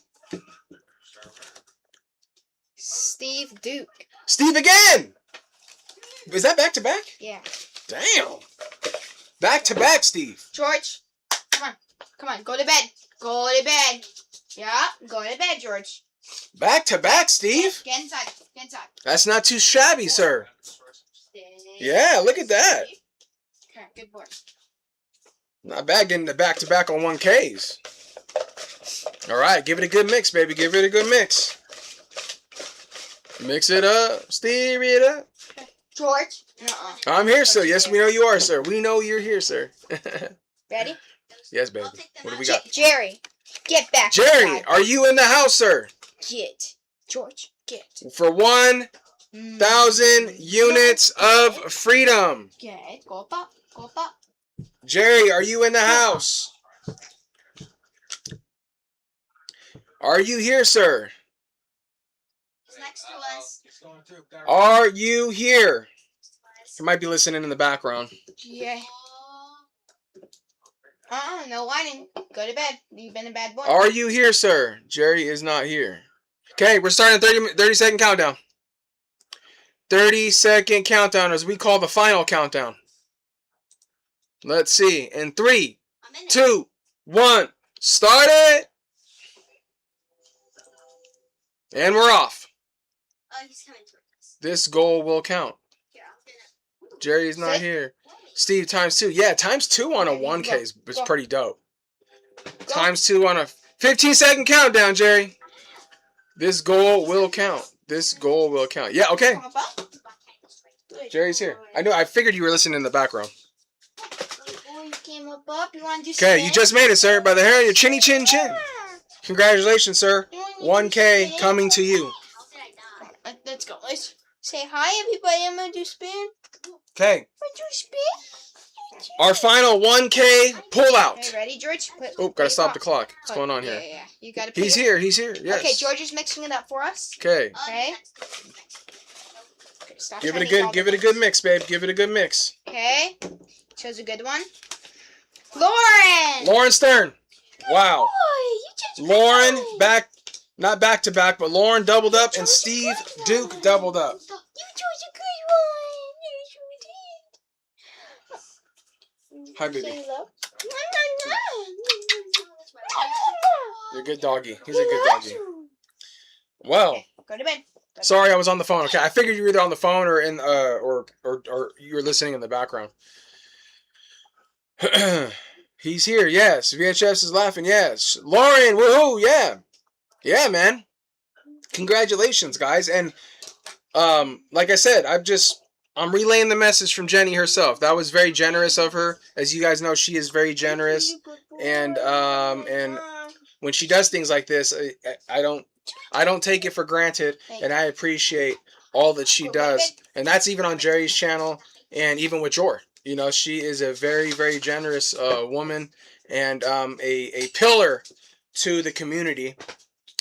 Steve Duke. Steve again. Is that back to back? Yeah. Damn. Back to back, Steve. George, come on. Come on. Go to bed. Go to bed. Yeah. Go to bed, George. Back to back, Steve. Get inside. Get inside. That's not too shabby, sir. Yeah, look at that. Okay, good boy. Not bad getting the back to back on 1Ks. All right, give it a good mix, baby. Give it a good mix. Mix it up. Stir it up. George. I'm here, sir. Yes, we know you are, sir. We know you're here, sir. Ready? Yes, baby. What do we got? Jerry, get back. Jerry, inside. are you in the house, sir? Get. George, get. For 1,000 units of freedom. Get. Go up. Go up. Jerry, are you in the house? Are you here, sir? He's next to us. Are you here? You might be listening in the background. Yeah. No whining. Go to bed. You've been a bad boy. Are you here, sir? Jerry is not here. Okay, we're starting a 30-second countdown. 30-second countdown, as we call the final countdown. Let's see. In 3, 2, 1, start it. And we're off. Oh, he's coming towards us. This goal will count. Jerry is not here. Steve, ×2. Yeah, ×2 on a 1K is pretty dope. ×2 on a 15-second countdown, Jerry. This goal will count. This goal will count. Yeah, okay. Jerry's here. I know. I figured you were listening in the background. Okay, you just made it, sir. By the hair of your chinny chin chin. Congratulations, sir. 1K coming to you. Let's go. Let's say hi, everybody. I'm gonna do spin. Okay. Do spin. Our final 1K pull out. Okay, ready, George? Oh, gotta stop the clock. What's going on here? Yeah. You gotta. He's here. He's here. Yes. Okay, George is mixing it up for us. Okay. Okay. Give it a good mix, babe. Give it a good mix. Okay. Chose a good one. Lauren Stern. Wow. Boy, Lauren not back to back, but Lauren doubled up and Steve Duke doubled up. You chose a good one. Hi, baby. Say hello. You're a good doggy. He's a good doggy. Well, Okay, go to bed. sorry I was on the phone. Okay, I figured you were either on the phone or in or you were listening in the background. He's here, yes. VHS is laughing, yes. Lauren, woohoo, yeah. Yeah, man. Congratulations, guys. And like I said, I'm relaying the message from Jenny herself. That was very generous of her. As you guys know, she is very generous. And when she does things like this, I don't take it for granted, and I appreciate all that she does. And that's even on Jerry's channel and even with Jor. You know, she is a very, very generous woman and a pillar to the community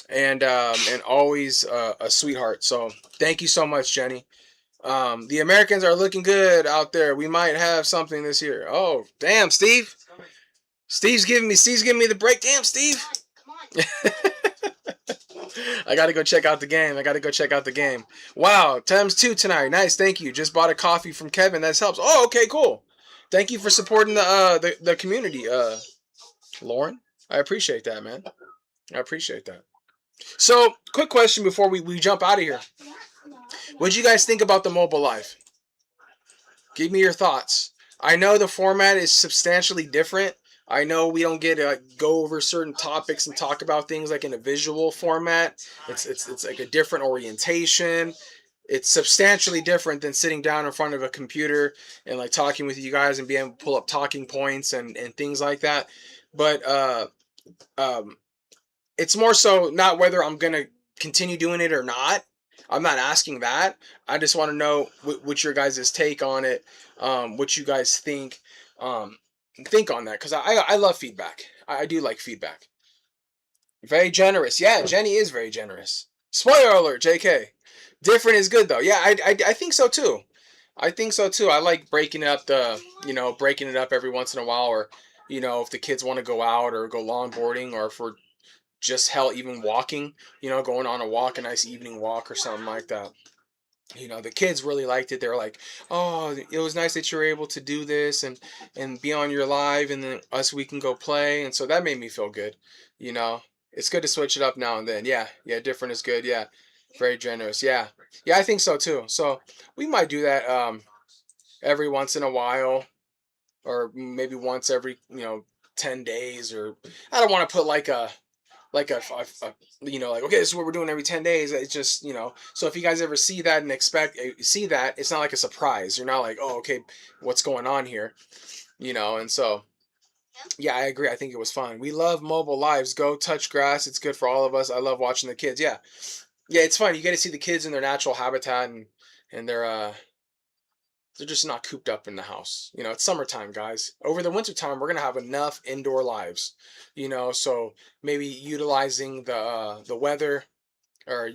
and always a sweetheart. So thank you so much, Jenny. The Americans are looking good out there. We might have something this year. Oh, damn, Steve. Steve's giving me the break. Damn, Steve. Come on. I gotta go check out the game. Wow, ×2 tonight. Nice, thank you. Just bought a coffee from Kevin. That helps. Oh, okay, cool. Thank you for supporting the community, Lauren. I appreciate that, man. I appreciate that. So, quick question before we jump out of here. What did you guys think about the mobile live? Give me your thoughts. I know the format is substantially different. I know we don't get to go over certain topics and talk about things like in a visual format. It's like a different orientation. it's substantially different than sitting down in front of a computer and like talking with you guys and being able to pull up talking points and things like that. But um, it's more so not whether I'm gonna continue doing it or not. I'm not asking that. I just want to know what your guys' take on it, what you guys think on that, because I love feedback. I do like feedback. Very generous. Yeah, Jenny is very generous. Spoiler alert, JK. Different is good though. Yeah, I think so too. I think so too. I like breaking up breaking it up every once in a while, or if the kids want to go out or go longboarding, or for just hell, even walking, going on a walk, a nice evening walk or something like that. The kids really liked it. They were like, "Oh, it was nice that you were able to do this and be on your live, and then we can go play." And so that made me feel good. It's good to switch it up now and then. Yeah, different is good. Yeah, very generous. Yeah, I think so too. So we might do that every once in a while, or maybe once every 10 days, or I don't want to put like a like like, okay, this is what we're doing every 10 days. It's just, so if you guys ever see that and see that, it's not like a surprise. You're not like, oh, okay, what's going on here? And so, yeah, I agree. I think it was fun. We love mobile lives. Go touch grass. It's good for all of us. I love watching the kids. Yeah. It's fun. You get to see the kids in their natural habitat, and they're just not cooped up in the house. It's summertime, guys. Over the wintertime, we're going to have enough indoor lives, so maybe utilizing the weather, or,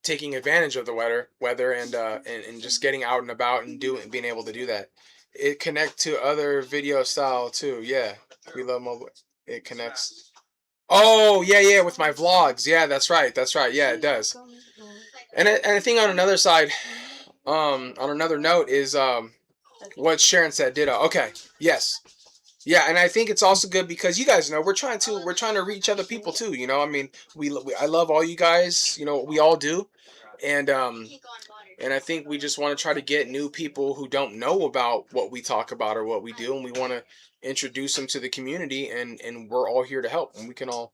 taking advantage of the weather and just getting out and about and being able to do that. It connect to other video style too. Yeah. We love mobile. It connects. Oh, yeah, with my vlogs. Yeah, that's right. Yeah, it does. And I think on another side, on another note is what Sharon said. Ditto. Okay. Yes. Yeah, and I think it's also good because you guys know we're trying to reach other people too. I mean, I love all you guys. We all do, and I think we just want to try to get new people who don't know about what we talk about or what we do, and we want to introduce them to the community, and we're all here to help, and we can all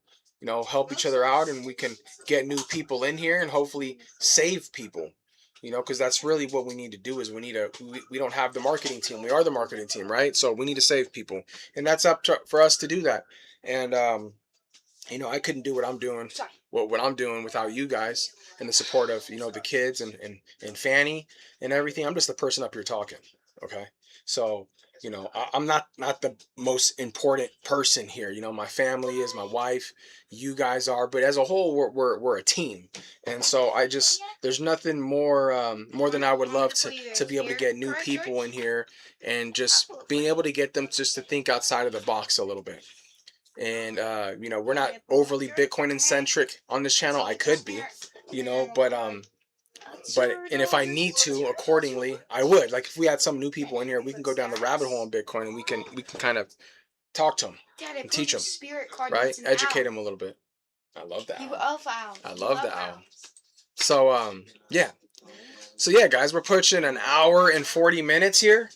help each other out, and we can get new people in here and hopefully save people. Because that's really what we need to do. Is we don't have the marketing team. We are the marketing team, right? So we need to save people, and that's for us to do that. And I couldn't do what I'm doing, what I'm doing without you guys and the support of the kids and Fanny and everything. I'm just the person up here talking. Okay, so I'm not the most important person here. My family is, my wife, you guys are, but as a whole, we're a team. And so there's nothing more than I would love to be able to get new people in here and just being able to get them just to think outside of the box a little bit. And we're not overly Bitcoin centric on this channel. I could be, but and if I need to accordingly, I would. Like if we had some new people in here, we can go down the rabbit hole on Bitcoin, and we can kind of talk to them and teach them, right? Educate them a little bit. I love that. I love that. So yeah. So yeah, guys, we're pushing an hour and 40 minutes here.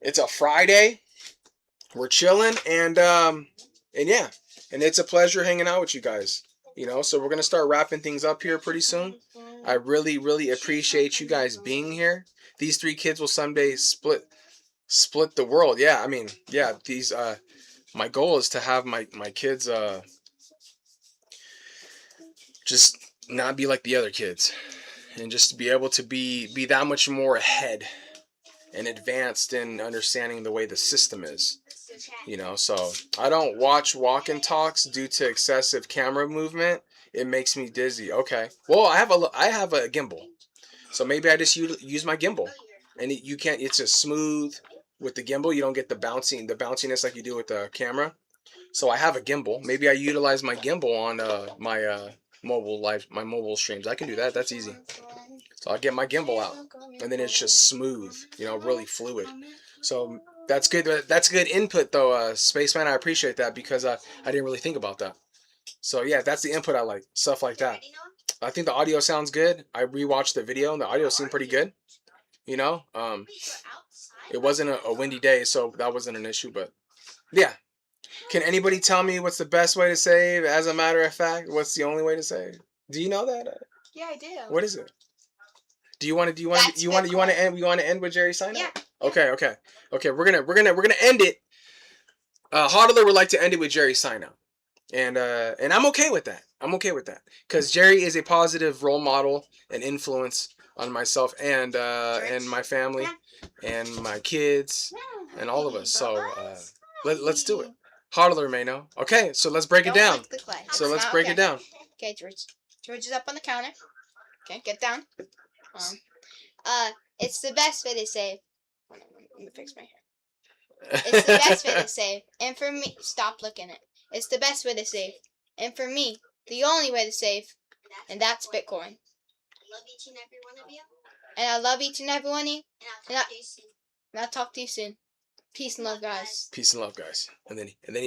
It's a Friday. We're chilling, and yeah, and it's a pleasure hanging out with you guys. So we're gonna start wrapping things up here pretty soon. I really, really appreciate you guys being here. These 3 kids will someday split the world. Yeah, I mean, yeah, these my goal is to have my kids just not be like the other kids, and just to be able to be that much more ahead and advanced in understanding the way the system is. So I don't watch walk and talks due to excessive camera movement. It makes me dizzy. Okay. Well, I have a gimbal, so maybe I just use my gimbal, and you can't. It's just smooth with the gimbal. You don't get the bounciness like you do with the camera. So I have a gimbal. Maybe I utilize my gimbal on my mobile streams. I can do that. That's easy. So I'll get my gimbal out, and then it's just smooth, really fluid. So that's good. That's good input, though, Spaceman. I appreciate that because I didn't really think about that. So yeah, that's the input I like. Stuff like that. I think the audio sounds good. I rewatched the video, and the audio seemed pretty good. It wasn't a windy day, so that wasn't an issue. But yeah. Can anybody tell me what's the best way to save? As a matter of fact, what's the only way to save? Do you know that? Yeah, I do. What is it? Do you want to end with Jerry sign Yeah. out? Okay. We're gonna end it. Hodler would like to end it with Jerry sign out, and I'm okay with that. I'm okay with that because Jerry is a positive role model and influence on myself and my family and my kids and all of us. So let's do it. Hodler may know. Okay, so let's break it down. Lick the clay. So let's break it down. Okay, George. George is up on the counter. Okay, get down. It's the best way to save. Hold on, let me fix my hair. It's the best way to save. And for me, stop looking at it. It's the best way to save. And for me, the only way to save. And that's Bitcoin. I love each and every one of you. And I love each and every one of you. And I'll talk to you soon. And I'll talk to you soon. Peace and love, guys. Peace and love, guys. And then he does.